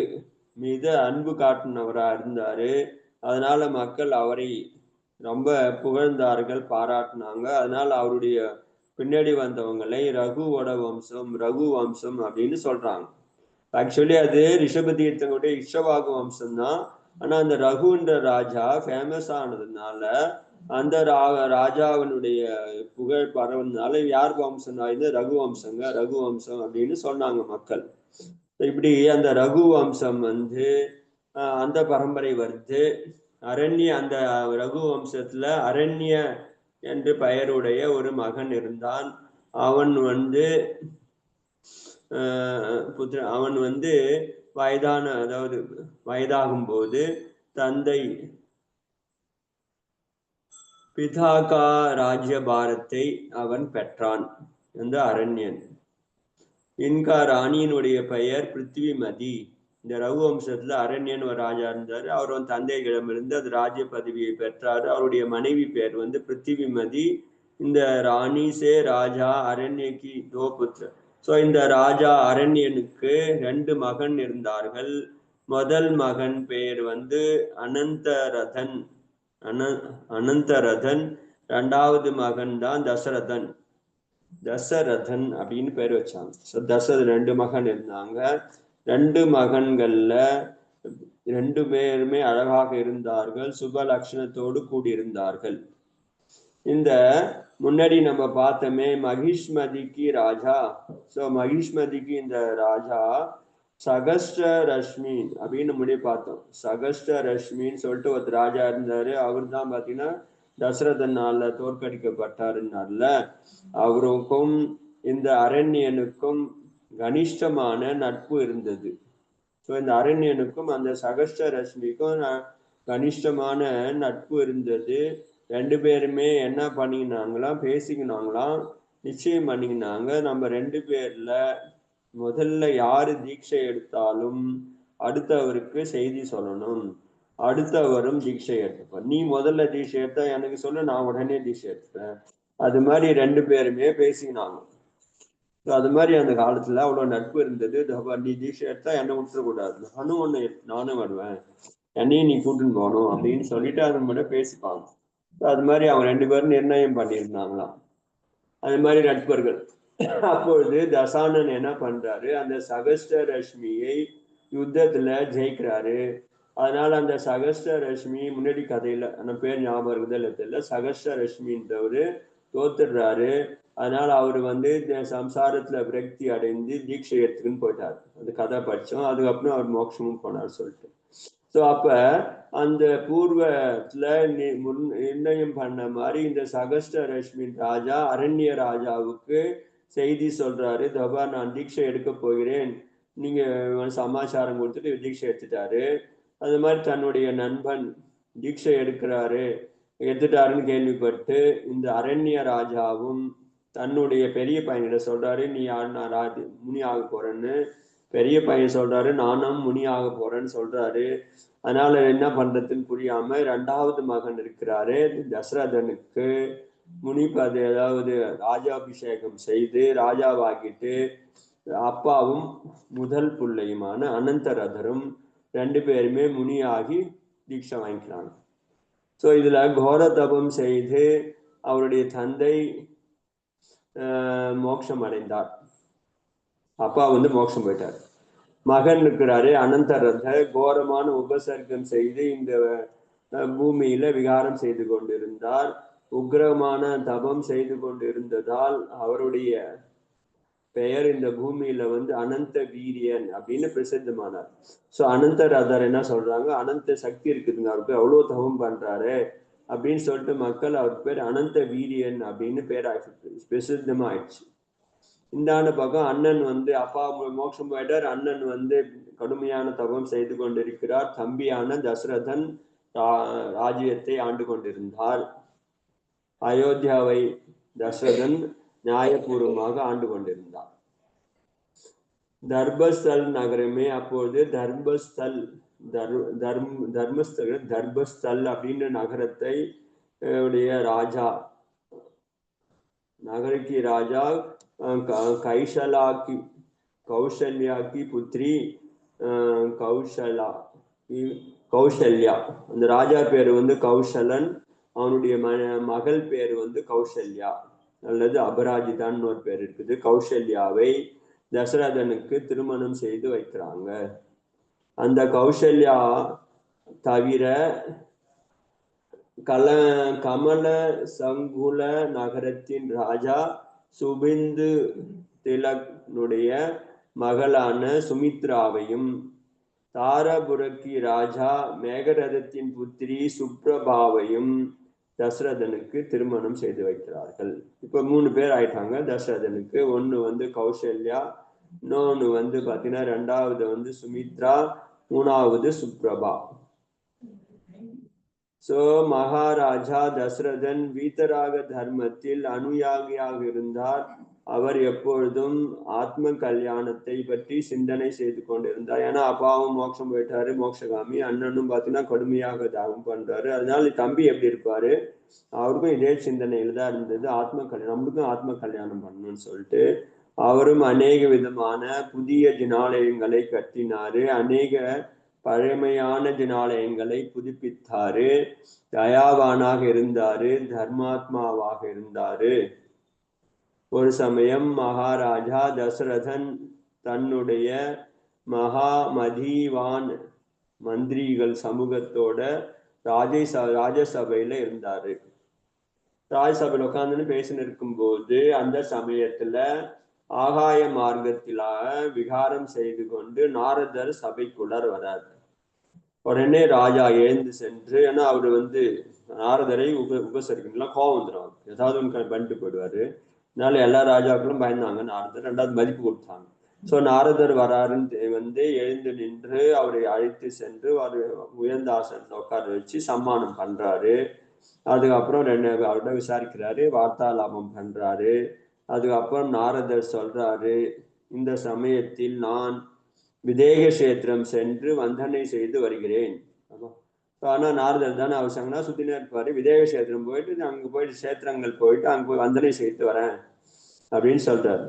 மீது அன்பு காட்டினவரா இருந்தாரு. அதனால மக்கள் அவரை ரொம்ப புகழ்ந்தார்கள், பாராட்டினாங்க. அதனால அவருடைய பின்னாடி வந்தவங்களை ரகுவோட வம்சம் ரகு வம்சம் அப்படின்னு சொல்றாங்க. ஆக்சுவலி அது ரிஷப தீர்த்தங்களுடைய இக்ஷவாகு வம்சம் தான். ஆனா அந்த ரகுன்ற ராஜா ஃபேமஸ் ஆனதுனால அந்த ராஜாவினுடைய புகழ் பரவதுனால யார் வம்சம் ஆயிருந்து ரகு வம்சங்க ரகு வம்சம் அப்படின்னு சொன்னாங்க மக்கள். இப்படி அந்த ரகு வம்சம் வந்து அந்த பரம்பரை வருது. அரண்ய அந்த ரகு வம்சத்துல அரண்ய என்று பெயருடைய ஒரு மகன் இருந்தான். அவன் வந்து அவன் வந்து அதாவது வயதாகும் போது தந்தை பிதாகா ராஜ்யபாரத்தை அவன் பெற்றான். அந்த அரண்யன். இன்கா ராணியினுடைய பெயர் பிருத்திவிமதி. இந்த ரகு வம்சத்துல அரண்யன் ஒரு ராஜா இருந்தாரு. அவர் வந்து தந்தையிடமிருந்து அது ராஜ்ய பதவியை பெற்றாரு. அவருடைய மனைவி பெயர் வந்து பிருத்திவிமதி. இந்த ராணி சே ராஜா அரண்யக்கு தோ புத்திர. ஸோ இந்த ராஜா அரண்யனுக்கு 2 மகன் இருந்தார்கள். முதல் மகன் பெயர் வந்து அனந்தரதன். அனந்தரதன். 2வது மகன் தான் தசரதன். தசரதன் அப்படின்னு பேர் வச்சாங்க. ஸோ 2 மகன் இருந்தாங்க. 2 மகன்கள்ல 2 பேருமே அழகாக இருந்தார்கள். சுப லட்சணத்தோடு கூடியிருந்தார்கள். இந்த முன்னாடி நம்ம பார்த்தோமே மகிஷ்மதிக்கு ராஜா. ஸோ மகிஷ்மதிக்கு இந்த ராஜா சகஸ்ட ரஷ்மி அப்படின்னு முன்னாடி பார்த்தோம். சகஸ்ட ரஷ்மின்னு சொல்லிட்டு ஒரு ராஜா இருந்தாரு. அவர் தான் பார்த்தீங்கன்னா தசரதனால தோற்கடிக்கப்பட்டாருன்னால அவருக்கும் இந்த அரண்யனுக்கும் கனிஷ்டமான நட்பு இருந்தது. ஸோ இந்த அரண்யனுக்கும் அந்த சகஸ்ட ரஷ்மிக்கும் கனிஷ்டமான நட்பு இருந்தது. 2 பேருமே என்ன பண்ணிக்கினாங்களாம், பேசிக்கினாங்களாம், நிச்சயம் பண்ணிக்கினாங்க. நம்ம 2 பேர்ல முதல்ல யாரு தீட்சை எடுத்தாலும் அடுத்தவருக்கு செய்தி சொல்லணும். அடுத்தவரும் தீட்சை எடுத்துப்பார். நீ முதல்ல தீட்சை எடுத்தா எனக்கு சொல்லு, நான் உடனே தீட்சை எடுத்துப்பேன். அது மாதிரி 2 பேருமே பேசினாங்க. அது மாதிரி அந்த காலத்துல அவ்வளவு நட்பு இருந்தது. நீ தீட்சை எடுத்தா என்னை விட்டுறக்கூடாது, நானும் வருவேன், என்னையும் நீ கூட்டுன்னு போகணும் அப்படின்னு சொல்லிட்டு அது மட்டும் பேசிப்பாங்க. அது மாதிரி அவங்க 2 பேரும் நிர்ணயம் பண்ணியிருந்தாங்களாம். அது மாதிரி நட்பர்கள். அப்பொழுது தசானன் என்ன பண்றாரு, அந்த சகஸ்ட ரஷ்மியை யுத்தத்துல ஜெயிக்கிறாரு. அதனால அந்த சகஸ்ட ரஷ்மி முன்னாடி கதையில அந்த பேர் ஞாபகம் இருக்குதுல தெரியல, சகஸ்ட ரஷ்மின்றவரு தோத்துடுறாரு. அதனால அவர் வந்து சம்சாரத்துல விரக்தி அடைந்து தீட்சை எடுத்துக்குன்னு போயிட்டார். அந்த கதை படிச்சோம். அதுக்கப்புறம் அவர் மோட்சமும் போனார் சொல்லிட்டு. ஸோ அப்ப அந்த பூர்வத்துல நிர்ணயம் பண்ண மாதிரி இந்த சகஸ்ட ரஷ்மின் ராஜா அரண்ய ராஜாவுக்கு செய்தி சொல்றாரு, தபா நான் தீட்சை எடுக்க போகிறேன், நீங்க சமாச்சாரம் கொடுத்துட்டு தீட்சை எடுத்துட்டாரு. அது மாதிரி தன்னுடைய நண்பன் தீட்சை எடுத்துட்டாருன்னு கேள்விப்பட்டு இந்த அரண்ய ராஜாவும் தன்னுடைய பெரிய பையன்கிட்ட சொல்றாரு, நீ நான் முனி ஆக போறேன்னு. பெரிய பையன் சொல்றாரு, நானும் முனி ஆக போறேன்னு சொல்றாரு. அதனால என்ன பண்றதுன்னு புரியாம 2வது மகன் இருக்கிறாரு தசரதனுக்கு முனிபதி, அதாவது ராஜாபிஷேகம் செய்து ராஜாவாக்கிட்டு அப்பாவும் முதல் பிள்ளையுமான அனந்தரதரும் 2 பேருமே முனியாகி தீட்சை வாங்கிக்கிறாங்க. ஸோ இதுல கோர தபம் செய்து அவருடைய தந்தை மோட்சம் அடைந்தார். அப்பா வந்து மோட்சம் போயிட்டார். மகன் இருக்கிறாரு அனந்தரத, கோரமான உபசர்க்கம் செய்து இந்த பூமியில விகாரம் செய்து கொண்டிருந்தார். உக்ரமான தபம் செய்து கொண்டிருந்ததால் அவருடைய பெயர் இந்த பூமியில வந்து அனந்த வீரியன் அப்படின்னு பிரசித்தமானார். ஸோ அனந்தரதர் என்ன சொல்றாங்க, அனந்த சக்தி இருக்குதுங்க, அவருக்கு அவ்வளவு தபம் பண்றாரு அப்படின்னு சொல்லிட்டு மக்கள் அவருக்கு பேர் அனந்த வீரியன் அப்படின்னு பேர் பிரசித்தமா ஆயிடுச்சு. இந்தாண்ட பக்கம் அண்ணன் வந்து அப்பா மோட்சம் போயிட்டார். அண்ணன் வந்து கடுமையான தபம் செய்து கொண்டிருக்கிறார். தம்பியான தசரதன் ராஜ்யத்தை ஆண்டு கொண்டிருந்தார். அயோத்தியாவை தசரதன் நியாயபூர்வமாக ஆண்டு கொண்டிருந்தார். தர்பஸ்தல் நகரமே அப்பொழுது தர்மஸ்தல் அப்படின்ற நகரத்தை உடைய ராஜா, நகருக்கு ராஜா கௌசல்யா கி புத்திரி கௌசல்யா. அந்த ராஜா பேரு வந்து கௌசலன், அவனுடைய மகள் பேரு வந்து கௌசல்யா அல்லது அபராஜிதான்னு ஒரு பேர் இருக்குது. கௌசல்யாவை தசரதனுக்கு திருமணம் செய்து வைக்கிறாங்க. அந்த கௌசல்யா தவிர கமல சங்குல நகரத்தின் ராஜா சுபிந்து திலக்னுடைய மகளான சுமித்ராவையும் தாரபுரக்கி ராஜா மேகரதத்தின் புத்திரி சுப்ரபாவையும் தசரதனுக்கு திருமணம் செய்து வைக்கிறார்கள். இப்ப 3 பேர் ஆயிட்டாங்க தசரதனுக்கு. ஒண்ணு வந்து கௌசல்யா, இன்னொன்னு வந்து பாத்தீங்கன்னா 2வது வந்து சுமித்ரா, 3வது சுப்ரபா. சோ மகாராஜா தசரதன் வீதராக தர்மத்தில் அனுயாகியாக இருந்தார். அவர் எப்பொழுதும் ஆத்ம கல்யாணத்தை பற்றி சிந்தனை செய்து கொண்டிருந்தார். ஏன்னா அப்பாவும் மோட்சம் போயிட்டாரு, மோட்சகாமி. அண்ணனும் பார்த்தீங்கன்னா கடுமையாக தாகம் பண்றாரு. அதனால தம்பி எப்படி இருப்பாரு, அவருக்கும் இதே சிந்தனையில தான் இருந்தது. ஆத்ம கல்யாணம், நம்மளுக்கும் ஆத்ம கல்யாணம் பண்ணணும்னு சொல்லிட்டு அவரும் அநேக விதமான புதிய ஜினாலயங்களை கட்டினாரு. அநேக பழமையான ஜினாலயங்களை புதுப்பித்தாரு. தயாவானாக இருந்தாரு, தர்மாத்மாவாக இருந்தாரு. ஒரு சமயம் மகாராஜா தசரதன் தன்னுடைய மகாமதிவான் மந்திரிகள் சமூகத்தோட ராஜசபையில இருந்தாரு. ராஜசபையில உட்கார்ந்துன்னு பேசின்னு இருக்கும்போது அந்த சமயத்துல ஆகாய மார்க்கத்திலாக விகாரம் செய்து கொண்டு நாரதர் சபைக்குள்ளார் வராரு. உடனே ராஜா எழுந்து சென்று, ஏன்னா அவரு வந்து நாரதரை உபசரிக்கணும், கோவம் வந்துடும், ஏதாவது ஒன்று பண்ணிட்டு போயிடுவாரு. அதனால எல்லா ராஜாக்களும் பயந்தாங்க நாரதர். 2வது மதிப்பு கொடுத்தாங்க. ஸோ நாரதர் வராருன்னு வந்து எழுந்து நின்று அவரை அழைத்து சென்று ஒரு உயர்ந்த ஆசனத்தை உட்கார வச்சு சம்மானம் பண்றாரு. அதுக்கப்புறம் அவர்கிட்ட விசாரிக்கிறாரு, வார்த்தாலாபம் பண்றாரு. அதுக்கப்புறம் நாரதர் சொல்றாரு, இந்த சமயத்தில் நான் விதேக கஷேத்திரம் சென்று வந்தனை செய்து வருகிறேன். ஆனா நாரதர் தானே அவர் சங்கனா சுத்தினே இருப்பாரு. விதேக கஷேத்திரம் போயிட்டு அங்க போயிட்டு கஷேத்திரங்கள் போயிட்டு அங்க போய் வந்தனை செய்து வரேன் அப்படின்னு சொல்றாரு.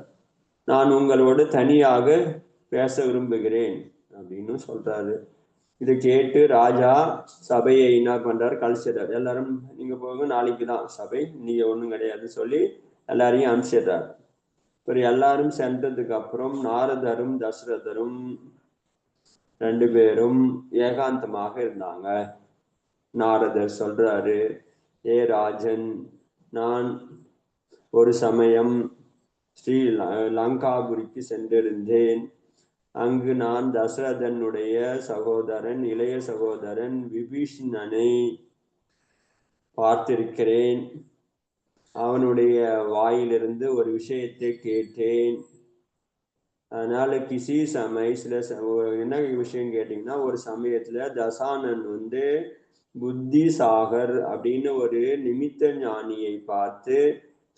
நான் உங்களோட தனியாக பேச விரும்புகிறேன் அப்படின்னு சொல்றாரு. இதை கேட்டு ராஜா சபையை என்ன பண்றாரு, கழிச்சிடுறாரு. எல்லாரும் நீங்க போங்க, நாளைக்கு தான் சபை, நீங்க ஒண்ணும் கிடையாது சொல்லி எல்லாரையும் அனுப்பிச்சிடுறாரு. இப்போ எல்லாரும் சென்றதுக்கு அப்புறம் நாரதரும் தசரதரும் 2 பேரும் ஏகாந்தமாக இருந்தாங்க. நாரதர் சொல்றாரு, ஏ ராஜன், நான் ஒரு சமயம் ஸ்ரீ லங்காபுரிக்கு சென்றிருந்தேன். அங்கு நான் தசரதனுடைய சகோதரன், இளைய சகோதரன் விபீஷணனை பார்த்திருக்கிறேன். அவனுடைய வாயிலிருந்து ஒரு விஷயத்தை கேட்டேன். அதனால கிசி சமய என்ன விஷயம் கேட்டீங்கன்னா, ஒரு சமயத்துல தசானன் வந்து புத்தி சாகர் அப்படின்னு ஒரு நிமித்த ஞானியை பார்த்து,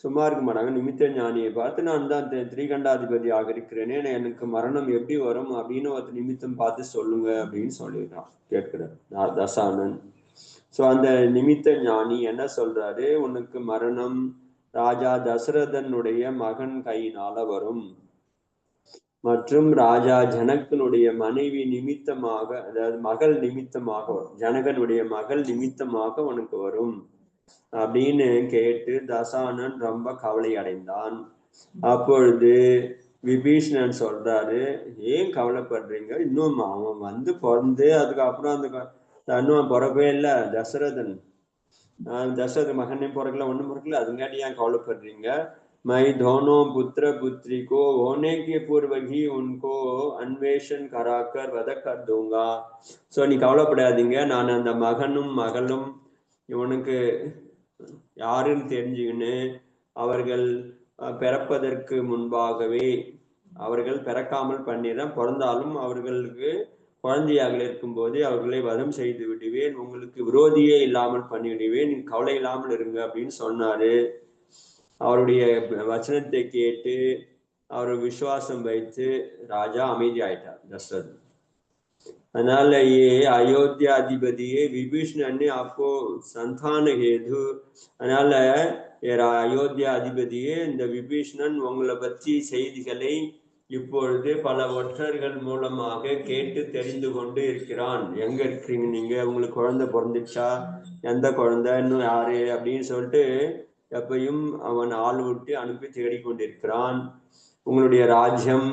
சும்மா இருக்க மாட்டாங்க, நிமித்த ஞானியை பார்த்து, நான் தான் திரிகண்டாதிபதியாக இருக்கிறேனே, எனக்கு மரணம் எப்படி வரும் அப்படின்னு ஒரு நிமித்தம் பார்த்து சொல்லுங்க அப்படின்னு சொல்லிடுறான், கேட்கிறார் தசானன். ஸோ அந்த நிமித்த ஞானி என்ன சொல்றாரு, உனக்கு மரணம் ராஜா தசரதனுடைய மகன் கையினால வரும், மற்றும் ராஜா ஜனகனுடைய மனைவி நிமித்தமாக, அதாவது மகள் நிமித்தமாக வரும், ஜனகனுடைய மகள் நிமித்தமாக உனக்கு வரும் அப்படின்னு கேட்டு தசானன் ரொம்ப கவலை அடைந்தான். அப்பொழுது விபீஷணன் சொல்றாரு, ஏன் கவலைப்படுறீங்க, இன்னும் அவன் வந்து பிறந்து அதுக்கப்புறம் அந்த இன்னும் பிறக்கவே இல்லை தசரதன், दशरथ महन ने पोरकला ஒண்ணு पोरकला அதுங்காட்டி ஏன் கவலைப்படுறீங்க, मैं दोनों पुत्र पुत्री को होने के पूर्व ही उनको अन्वेषण कराकर वध कर दूंगा. சோ நீ கவலைப்படாதீங்க, நான் அந்த மகனும் மகளும் இவனுக்கு யாருன்னு தெரிஞ்சுக்கின்னு அவர்கள் பிறப்பதற்கு முன்பாகவே அவர்கள் பிறக்காமல் பண்ணிடுறேன், பிறந்தாலும் அவர்களுக்கு குழந்தையாக இருக்கும் போதே அவர்களை வதம் செய்து விடுவேன், உங்களுக்கு விரோதியே இல்லாமல் பண்ணிவிடுவேன், நீங்க கவலை இல்லாமல் இருங்க அப்படின்னு சொன்னாரு. அவருடைய வச்சனத்தை கேட்டு அவர் விசுவாசம் வைத்து ராஜா அமைதி ஆயிட்டார் தசரதன். அதனால ये அயோத்தியாதிபதியே விபீஷணன் आपको संतान हेतु, அதனால அயோத்தியா அதிபதியே இந்த விபீஷணன் உங்களை பற்றி செய்திகளை இப்பொழுது பல ஒற்றர்கள் மூலமாக கேட்டு தெரிந்து கொண்டு இருக்கிறான். எங்க இருக்கிறீங்க நீங்க, உங்களுக்கு குழந்தை பிறந்துச்சா, எந்த குழந்தை, இன்னும் யாரு அப்படின்னு சொல்லிட்டு எப்பயும் அவன் ஆள் விட்டு அனுப்பி தேடிக்கொண்டிருக்கிறான். உங்களுடைய ராஜ்யம்,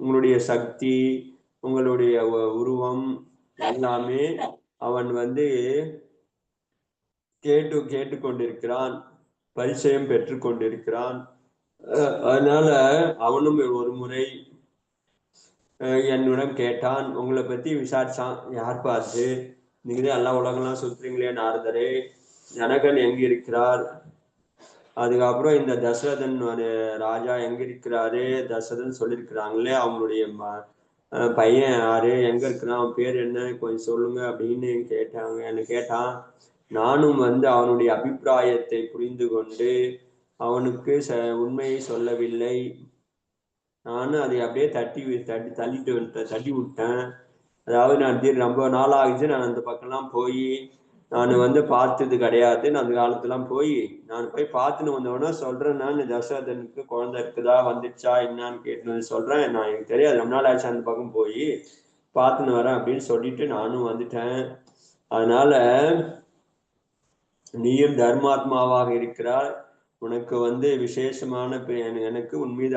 உங்களுடைய சக்தி, உங்களுடைய உருவம் எல்லாமே அவன் வந்து கேட்டு கொண்டிருக்கிறான், பரிச்சயம் பெற்று கொண்டிருக்கிறான். அதனால அவனும் ஒரு முறை என்னிடம் கேட்டான். உங்களை பத்தி விசாரிச்சான். யார் பார்த்து நீங்களே எல்லா உலகம்லாம் சுத்துறீங்களே நாரதரே, ஜனகன் எங்க இருக்கிறார், அதுக்கப்புறம் இந்த தசரதன் ராஜா எங்க இருக்கிறாரு, தசரதன் சொல்லியிருக்கிறாங்களே அவங்களுடைய பையன் யாரு, எங்க இருக்கிறான், அவன் பேர் என்ன, கொஞ்சம் சொல்லுங்க அப்படின்னு கேட்டான். நானும் அவனுடைய அபிப்பிராயத்தை புரிந்து கொண்டு அவனுக்கு உண்மையை சொல்லவில்லை. நானும் அதை அப்படியே தள்ளி விட்டேன். அதாவது நான் ரொம்ப நாள் ஆகிடுச்சு, நான் அந்த பக்கம்லாம் போய் நான் பார்த்தது கிடையாது. நான் அந்த காலத்துலாம் நான் போய் பார்த்துன்னு வந்தோடனே சொல்றேன், நான் தசரதனுக்கு குழந்தை இருக்குதா, வந்துடுச்சா என்னான்னு கேட்டுன்னு சொல்றேன். நான் எனக்கு தெரியாது, ரொம்ப நாள் ஆச்சு அந்த பக்கம் போய் பார்த்துன்னு வரேன் அப்படின்னு சொல்லிட்டு நானும் வந்துட்டேன். அதனால நீயும் தர்மாத்மாவாக இருக்கிறாய், உனக்கு விசேஷமான எனக்கு உன் மீது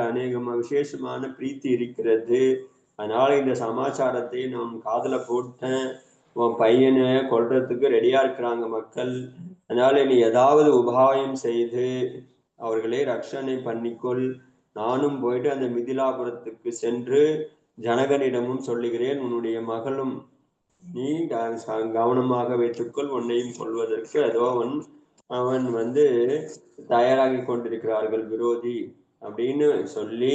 விசேஷமான பிரீத்தி இருக்கிறது. அதனால இந்த சமாச்சாரத்தை நான் காதல போட்டேன். உன் பையனை கொல்றதுக்கு ரெடியா இருக்கிறாங்க மக்கள். அதனால நீ ஏதாவது உபாயம் செய்து அவர்களை ரட்சணை பண்ணிக்கொள். நானும் போயிட்டு அந்த மிதிலாபுரத்துக்கு சென்று ஜனகனிடமும் சொல்லுகிறேன், உன்னுடைய மகளும் நீ கவனமாக வைத்துக்கொள், உன்னையும் கொள்வதற்கு ஏதோ அவன் தயாராகி கொண்டிருக்கிறார்கள் விரோதி அப்படின்னு சொல்லி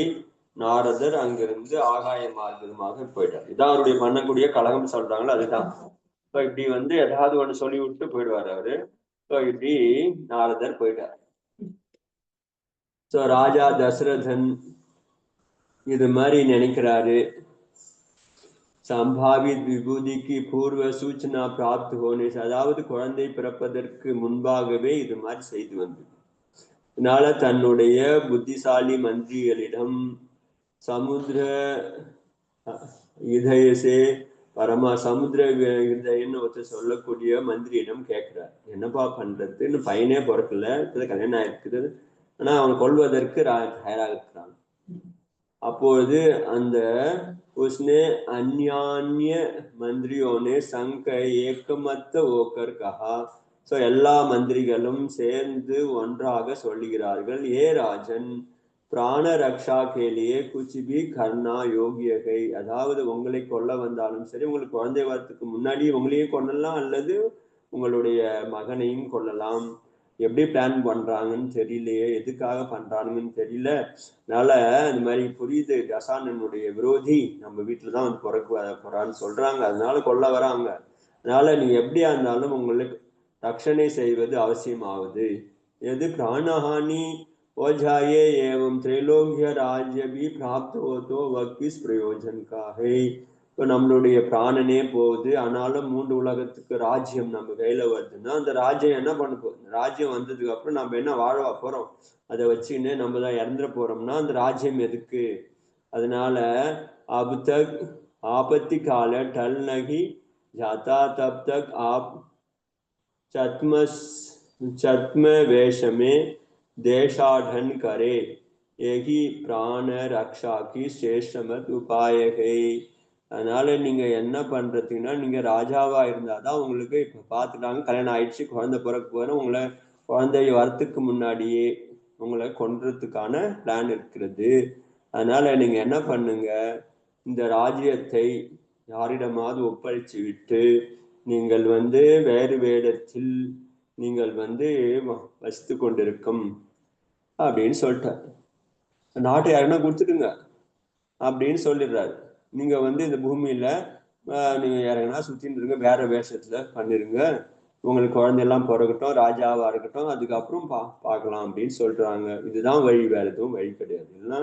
நாரதர் அங்கிருந்து ஆகாய மார்க்கமாக போயிட்டார். இதான் அவருடைய பண்ணக்கூடிய கலகம் சொல்றாங்களோ அதுதான். இப்ப இப்படி ஏதாவது ஒண்ணு சொல்லி விட்டு போயிடுவாரு அவரு. இப்படி நாரதர் போயிட்டார். ராஜா தசரதன் இது மாதிரி நினைக்கிறாரு, சம்பாவித் விபூதிக்கு பூர்வ சூச்சனா பிராப்து ஹோனே, அதாவது குழந்தை பிறப்பதற்கு முன்பாகவே இது மாதிரி செய்து வந்தது. அதனால தன்னுடைய புத்திசாலி மந்திரிகளிடம் சமுத்திர இதயசே சமுத்திர இதயன்னு ஒருத்தர் சொல்லக்கூடிய மந்திரியிடம் கேட்கிறார், என்னப்பா பண்றதுன்னு, பையனே பிறக்கல, கல்யாணம் ஆயிருக்குது, ஆனா அவன் கொள்வதற்கு தயாராக இருக்கிறான். அப்பொழுது அந்த उसने अन्यान्य मंत्रियों ने संघ एकमत होकर कहा, எல்லா மந்திரிகளும் சேர்ந்து ஒன்றாக சொல்லுகிறார்கள், ஏ ராஜன், பிராண ரக்ஷா கேலியே குச் பி கர்னா யோகியகை, அதாவது உங்களை கொல்ல வந்தாலும் சரி, உங்களுக்கு குழந்தை வரத்துக்கு முன்னாடி உங்களையும் கொல்லலாம் அல்லது உங்களுடைய மகனையும் கொல்லலாம். எப்படி பிளான் பண்றாங்கன்னு தெரியலையே, எதுக்காக பண்றாங்கன்னு தெரியல. அதனால இந்த மாதிரி புரியுது, தசானனுடைய விரோதி நம்ம வீட்டுலதான் பிறக்க போறான்னு சொல்றாங்க, அதனால கொல்ல வராங்க. அதனால நீங்க எப்படியா இருந்தாலும் உங்களுக்கு ரட்சணை செய்வது அவசியமாவது. எது பிராணஹானி हो जाए एवं त्रैलोक्य राज्य भी प्राप्त हो तो वह किस प्रयोजन का है. இப்போ நம்மளுடைய பிராணனே போகுது, ஆனாலும் 3 உலகத்துக்கு ராஜ்யம் நம்ம கையில வருதுன்னா அந்த ராஜ்யம் என்ன பண்ண போகுது, ராஜ்யம் வந்ததுக்கு அப்புறம் நம்ம என்ன வாழவா போறோம், அதை வச்சுன்னு நம்ம தான் இறந்துட போறோம்னா அந்த ராஜ்யம் எதுக்கு. அதனால अब तक आपत्ति काल टल नहीं जाता तब तक आप छद्म वेश में देशाढन करे, यही प्राण रक्षा की श्रेष्ठमत उपाय है. அதனால நீங்க என்ன பண்றதுன்னா, நீங்க ராஜாவா இருந்தாதான் உங்களுக்கு இப்ப பாத்துட்டாங்க, கல்யாணம் ஆயிடுச்சு, குழந்தை பிறக்க போற, உங்களை குழந்தை வரத்துக்கு முன்னாடியே உங்களை கொன்றதுக்கான பிளான் இருக்கிறது. அதனால நீங்க என்ன பண்ணுங்க, இந்த ராஜ்யத்தை யாரிடமாவது ஒப்படைச்சு விட்டு நீங்கள் வேறு வேடத்தில் நீங்கள் வசித்து கொண்டிருக்கும் அப்படின்னு சொல்லிட்டார். நாட்டை யாருன்னா கொடுத்துடுங்க அப்படின்னு சொல்லிடுறாரு. நீங்க இந்த பூமியில நீங்க யாருன்னா சுத்தின்னு இருங்க, வேற வேஷத்துல பண்ணிருங்க, உங்களுக்கு குழந்தையெல்லாம் பிறக்கட்டும், ராஜாவா இருக்கட்டும், அதுக்கப்புறம் பார்க்கலாம் அப்படின்னு சொல்றாங்க. இதுதான் வழி, வேற எதுவும் வழி கிடையாது. இல்லைன்னா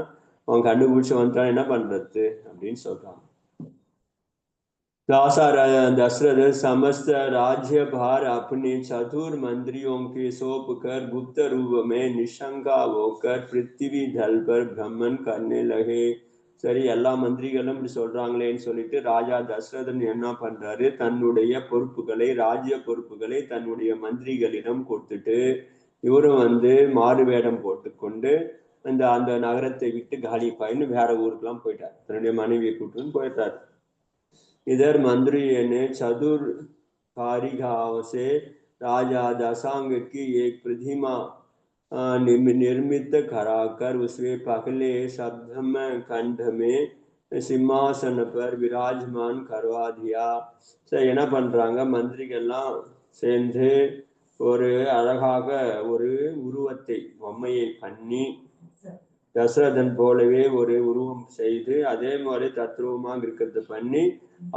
அவன் கண்டுபிடிச்சு வந்துட்டான், என்ன பண்றது அப்படின்னு சொல்றாங்க. दशरथ समस्त राज्य भार अपने चतुर मंत्रियों के सौंप कर गुप्त रूप में निशंका होकर पृथ्वी दल पर भ्रमण करने लगे. சரி, எல்லா மந்திரிகளும் இப்படி சொல்றாங்களேன்னு சொல்லிட்டு ராஜா தசரதன் என்ன பண்றாரு, தன்னுடைய பொறுப்புகளை, ராஜ்ய பொறுப்புகளை தன்னுடைய மந்திரிகளிடம் கொடுத்துட்டு இவரும் மாறு வேடம் போட்டுக்கொண்டு அந்த நகரத்தை விட்டு காலி பாயின்னு வேற ஊருக்குலாம் போயிட்டார். தன்னுடைய மனைவியை கூட்டுன்னு போயிட்டார். इधर मंत्री ने चतुर कारीगार से राजा दशांग की एक प्रतिमा निर्मित कराकर उसके पहले शब्दम कंठ में सिंहासन पर विराजमान करवा दिया. ஸோ என்ன பண்றாங்க, மந்திரிகள்லாம் சேர்ந்து ஒரு அழகாக ஒரு உருவத்தை பொம்மையை பண்ணி தசரதன் போலவே ஒரு உருவம் செய்து அதே மாதிரி தத்ரூபமாக இருக்கிறது பண்ணி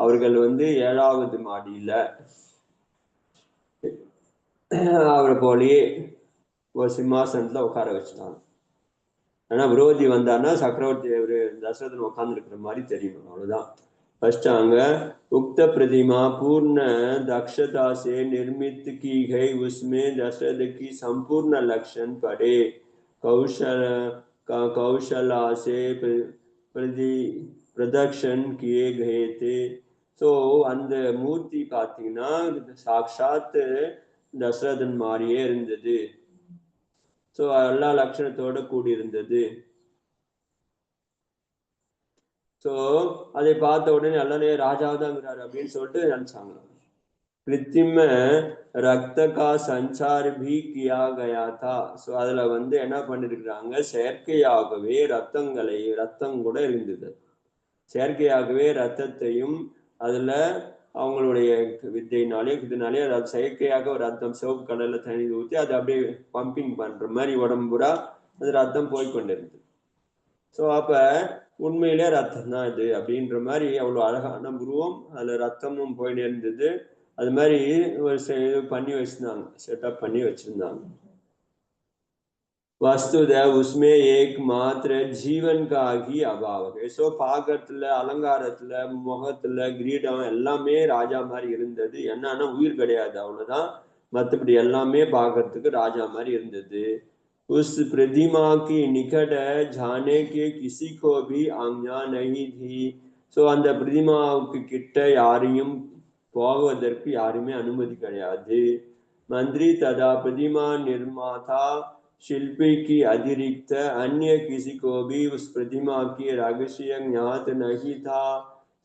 அவர்கள் 7வது மாடியில அவரை போலயே ஒரு சிம்மாசனத்துல உட்கார வச்சுட்டாங்க. ஆனா விரோதி வந்தான்னா சக்கரவர்த்தி தசரதன் உட்கார்ந்து இருக்கிற மாதிரி தெரியும், அவ்வளவுதான். फर्स्ट अंग उक्त प्रतिमा पूर्ण दक्षता से निर्मित की गई, उसमें दशरथ की संपूर्ण लक्षण पड़े कौशला से प्रदक्षिण किए गए थे. ஸோ அந்த மூர்த்தி பார்த்தீங்கன்னா சாட்சாத் தசரதன் மாதிரியே இருந்தது. ஸோ எல்லா லட்சணத்தோட கூடியிருந்தது. ஸோ அதை பார்த்த உடனே எல்லாமே ராஜாதாங்கிறாரு அப்படின்னு சொல்லிட்டு நினைச்சாங்க. கிருத்திம ரத்த கா சஞ்சார் பி கியா கயா தா. ஸோ அதுல என்ன பண்ணிருக்கிறாங்க, செயற்கையாகவே ரத்தம் கூட இருந்தது. செயற்கையாகவே ரத்தத்தையும் அதுல அவங்களுடைய வித்தையினாலே இதனாலே செயற்கையாக ஒரு ரத்தம் சிவப்பு கடல்ல தண்ணி ஊற்றி அதை அப்படியே பம்பிங் பண்ற மாதிரி உடம்புறா அது ரத்தம் போய்கொண்டிருந்தது. ஸோ அப்ப உண்மையிலே ரத்தம் தான் இது அப்படின்ற மாதிரி அவ்வளவு அழகான உருவம், அதுல ரத்தமும் போயிட்டு இருந்தது. அது மாதிரி ஒரு பண்ணி வச்சிருந்தாங்க, செட்டப் பண்ணி வச்சிருந்தாங்க. वस्तुतः उसमें एकमात्र जीवन का ही अभाव है. ஸோ பாக்கத்துல அலங்காரத்துல முகத்துல கிரீடம் எல்லாமே ராஜா மாதிரி இருந்தது. என்னன்னா உயிர் கிடையாது, அவ்வளவுதான். மற்றபடி எல்லாமே பார்க்கறதுக்கு ராஜா மாதிரி இருந்தது. उस प्रतिमा की निकट जाने के किसी को भी आज्ञा नहीं थी. ஸோ அந்த பிரதிமாவுக்கு கிட்ட யாரையும் போவதற்கு யாருமே அனுமதி கிடையாது. मंत्री तथा प्रतिमा निर्माता शिल्पी की अतिरिक्त अन्य किसी को भी उस प्रतिमा की रहस्य ज्ञात नहीं था.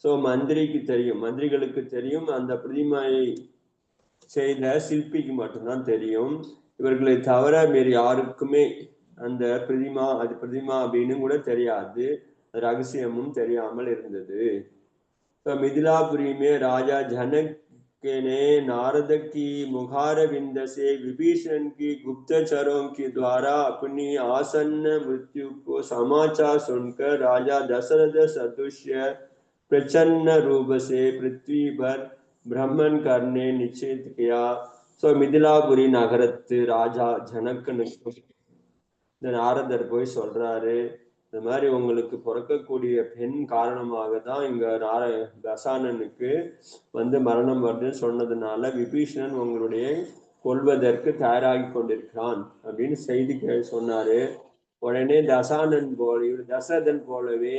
ஸோ மந்திரிக்கு தெரியும், மந்திரிகளுக்கு தெரியும், அந்த பிரதிமாயை செய்த சிற்பிக்கு மட்டும்தான் தெரியும். இவர்களை தவிர வேறு யாருக்குமே அந்த பிரதிமா அப்படின்னு கூட தெரியாது, ரகசியமும் தெரியாமல் இருந்தது. मिथिलापुरी में राजा जनक ने नारद की मुखारविंद से विभीषण की गुप्तचरों के द्वारा अपनी आसन्न मृत्यु को समाचार सुनकर राजा दशरथ सदृश्य प्रचन्न रूप से पृथ्वी पर भ्रमण करने निश्चित किया. ஸோ மிதிலாபுரி நகரத்து ராஜா ஜனக்கனுக்கு இந்த நாரதர் போய் சொல்றாரு, இந்த மாதிரி உங்களுக்கு பிறக்கக்கூடிய பெண் காரணமாக தான் இங்க தசானனுக்கு மரணம் வருதுன்னு சொன்னதுனால விபீஷணன் உங்களுடைய கொல்வதற்கு தயாராகி கொண்டிருக்கிறான் அப்படின்னு செய்தி சொன்னாரு. உடனே தசரதன் போலவே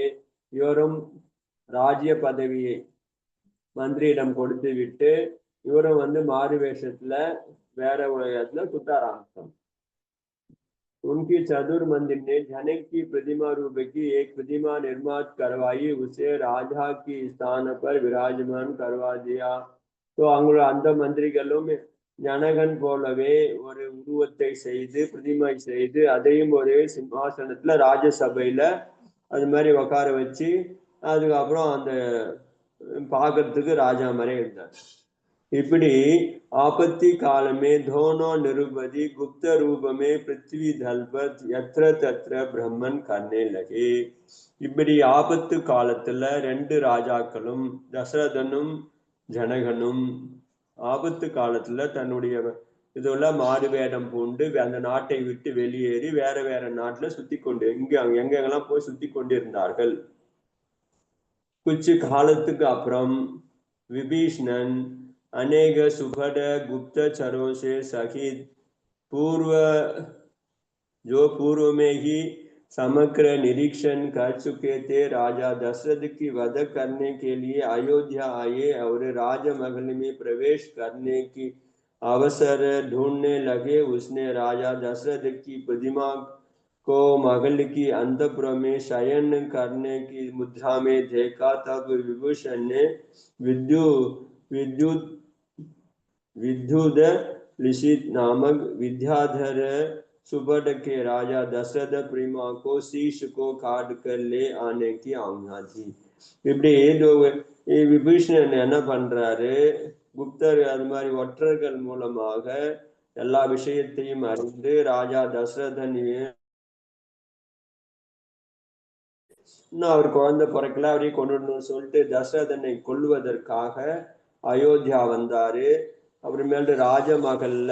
இவரும் ராஜ்ய பதவியை மந்திரியிடம் கொடுத்து விட்டு இவரும் மாறு வேஷத்துல வேற ஒரு இடத்துல சுத்த ஆரம்பிச்சான். उनकी चतुर मंदिर ने जनक की प्रतिमा रूप की एक प्रतिमा निर्माण करवाई, उसे राजा की स्थान पर विराजमान करवा दिया. तो அவங்களோட அந்த மந்திரிகளும் ஜனகன் போலவே ஒரு உருவத்தை செய்து பிரதிமை செய்து அதையும் ஒரு சிம்மாசனத்துல ராஜசபையில அது மாதிரி உட்கார வச்சு அதுக்கப்புறம் அந்த பார்க்கறதுக்கு ராஜா மாதிரி இருந்தார். இப்படி आपत्ति काल में दोनों निरुपति गुप्त रूप में पृथ्वी दल पर यत्र तत्र भ्रमण करने लगे. இப்படி ஆபத்து காலத்துல ரெண்டு ராஜாக்களும் தசரதனும் ஜனகனும் ஆபத்து காலத்துல தன்னுடைய இதுல மாறு வேடம் பூண்டு அந்த நாட்டை விட்டு வெளியேறி வேற வேற நாட்டுல சுத்தி கொண்டு எங்கெங்கெல்லாம் போய் சுத்தி கொண்டிருந்தார்கள். कुछ காலத்துக்கு அப்புறம் விபீஷணன் अनेक सुखद गुप्तचरों से सहित पूर्व में ही समग्र निरीक्षण कर चुके थे राजा दशरथ की वध करने के लिए अयोध्या आए और राजमहल में प्रवेश करने की अवसर ढूंढने लगे. उसने राजा दशरथ की प्रतिमा को महल की अंतपुर में शयन करने की मुद्रा में देखा. तब विभूषण ने विद्युत लिखित नामक विद्याधर सुबह के राजा दशरथ प्रेमा को शीश को काट कर ले आने की आज्ञा थी. இப்படி விபீஷணன் என்ன பண்றாரு, குப்தர் அது மாதிரி ஒற்றர்கள் மூலமாக எல்லா விஷயத்தையும் அறிந்து ராஜா தசரதன் இன்னும் அவர் குழந்தை பிறக்கல, அவரையும் கொண்டுடணும்னு சொல்லிட்டு தசரதனை கொல்லுவதற்காக அயோத்தியா வந்தாரு. அப்புறமேட்டு ராஜமகல்ல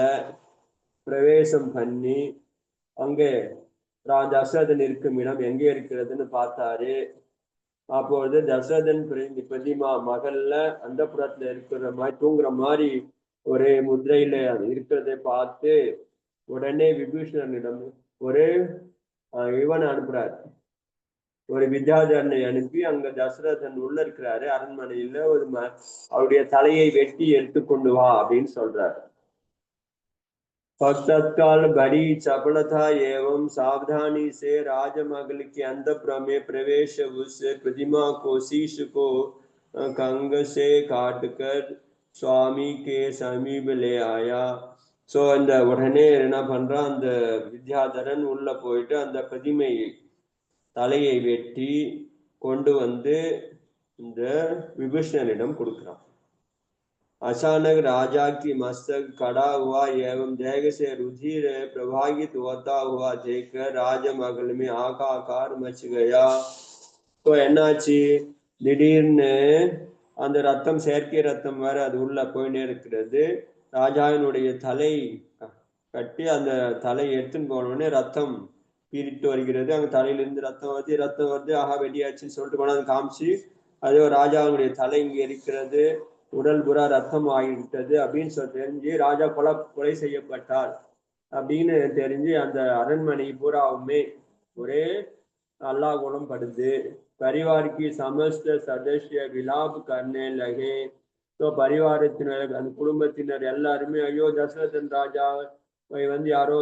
பிரவேசம் பண்ணி அங்கே தசரதன் இருக்கும் இடம் எங்கே இருக்கிறதுன்னு பார்த்தாரு. அப்பொழுது தசரதன் பிரதிமா மகள்ல அந்த புறத்துல இருக்கிற மாதிரி தூங்குற மாதிரி ஒரே முத்திரையில இருக்கிறதை பார்த்து உடனே விபீஷணனிடம் ஒரு இவன் அனுப்புறாரு, ஒரு வித்யாதரனை அனுப்பி அங்க தசரதன் உள்ள இருக்கிறாரு அரண்மனையில, ஒரு அவருடைய தலையை வெட்டி எடுத்துக்கொண்டு வா அப்படின்னு சொல்றாரு. तत्काल बड़ी चपलता एवं सावधानी से राजमहल के अंतःपुर में प्रवेश उस प्रतिमा को शीश को कंग से काटकर स्वामी के समीप ले आया. ஸோ அந்த உடனே என்ன பண்றான், அந்த வித்யாதரன் உள்ள போயிட்டு அந்த பிரதிமை தலையை வெட்டி கொண்டு வந்து இந்த விபீஷணனிடம் கொடுக்குறான். अचानक राजा की मस्तक खड़ा हुआ एवं देह से रुधिर प्रभावित होता हुआ देखकर राजमहल में आकाकार मच गया. तो என்னாச்சு, திடீர்னு அந்த ரத்தம் செயற்கை ரத்தம் வேற அது உள்ள போயிட்டே இருக்கிறது. ராஜாவினுடைய தலை கட்டி அந்த தலை எடுத்துன்னு போனோடனே ரத்தம் பீரிட்டு வருகிறது. அங்க தலையிலிருந்து ரத்தம் வருது ஆஹா வெடியாச்சுன்னு சொல்லிட்டு கொண்டாந்து காமிச்சு, அதோ ராஜாவுடைய தலை இங்க இருக்கிறது, உடல் புறா ரத்தம் ஆகிவிட்டது அப்படின்னு சொல்லி தெரிஞ்சு ராஜா கொலை செய்யப்பட்டார் அப்படின்னு தெரிஞ்சு அந்த அரண்மனை பூராவுமே ஒரே அல்லாஹ்வுடன் படுது. परिवार की समस्त सदस्य विलाप करने लगे. तो परिवारத்தினர் அந்த குடும்பத்தினர் எல்லாருமே ஐயோ தசரதன் ராஜா வந்து யாரோ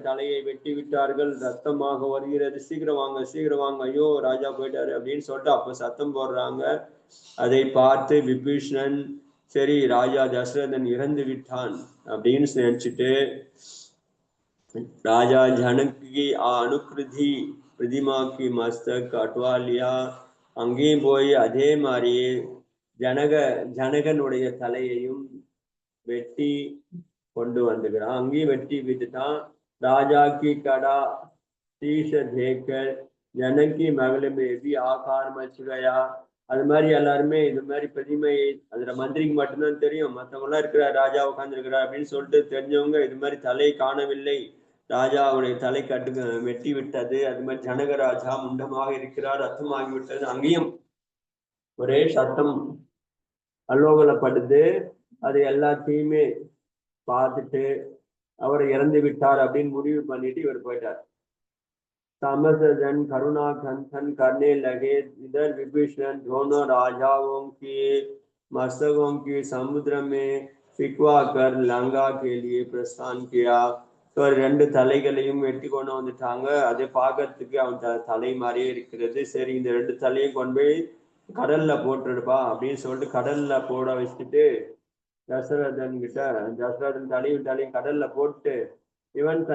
தலையை வெட்டி விட்டார்கள், ரத்தமாக வருகிறது, சீக்கிரம் வாங்க ஐயோ ராஜா போயிட்டாரு அப்படின்னு சொல்லிட்டு அப்ப சத்தம் போடுறாங்க. அதை பார்த்து விபீஷணன் சரி ராஜா தசரதன் இறந்து விட்டான் அப்படின்னு நினைச்சிட்டு ராஜா ஜனக் की अनुकृति प्रतिमा की मस्तक कटवा लिया. அங்கேயும் போய் அதே மாதிரி ஜனகனுடைய தலையையும் வெட்டி கொண்டு வந்துக்கிறான். அங்கேயும் வெட்டி விட்டுட்டான். ராஜா की कड़ा शीश देखकर जनक की महल में भी आकार मच गया. அது மாதிரி எல்லாருமே இது மாதிரி பிரதிமையை அதுல மந்திரிக்கு மட்டும்தான் தெரியும், மற்றவங்க எல்லாம் இருக்கிற ராஜா உட்கார்ந்து இருக்கிறார் அப்படின்னு சொல்லிட்டு தெரிஞ்சவங்க இது மாதிரி தலை காணவில்லை, ராஜாவுடைய தலை வெட்டி விட்டது, அது மாதிரி ஜனகராஜா முண்டமாக இருக்கிறார், ரத்தமாகிவிட்டது, அங்கேயும் ஒரே சத்தம் அல்லோகலப்படுது. அது எல்லாத்தையுமே பார்த்துட்டு அவர் இறந்து விட்டார் அப்படின்னு முடிவு பண்ணிட்டு இவர் போயிட்டார். समस्त जन करुणा खंथन करने लगे. इधर विभीषण दोनों राजाओं की मस्तकों की समुद्र में फिकवा कर लंका के लिए प्रस्थान किया. तो ரெண்டு தலைகளையும் வெட்டி கொண்டு வந்துட்டாங்க. அதை பார்க்கறதுக்கு அவன் தலை மாதிரியே இருக்கிறது. சரி இந்த ரெண்டு தலையும் கொண்டு போய் கடல்ல போட்டுடுப்பா அப்படின்னு சொல்லிட்டு கடல்ல போட வச்சுட்டு தசரதன் தலையும் கடல்ல போட்டு இவன்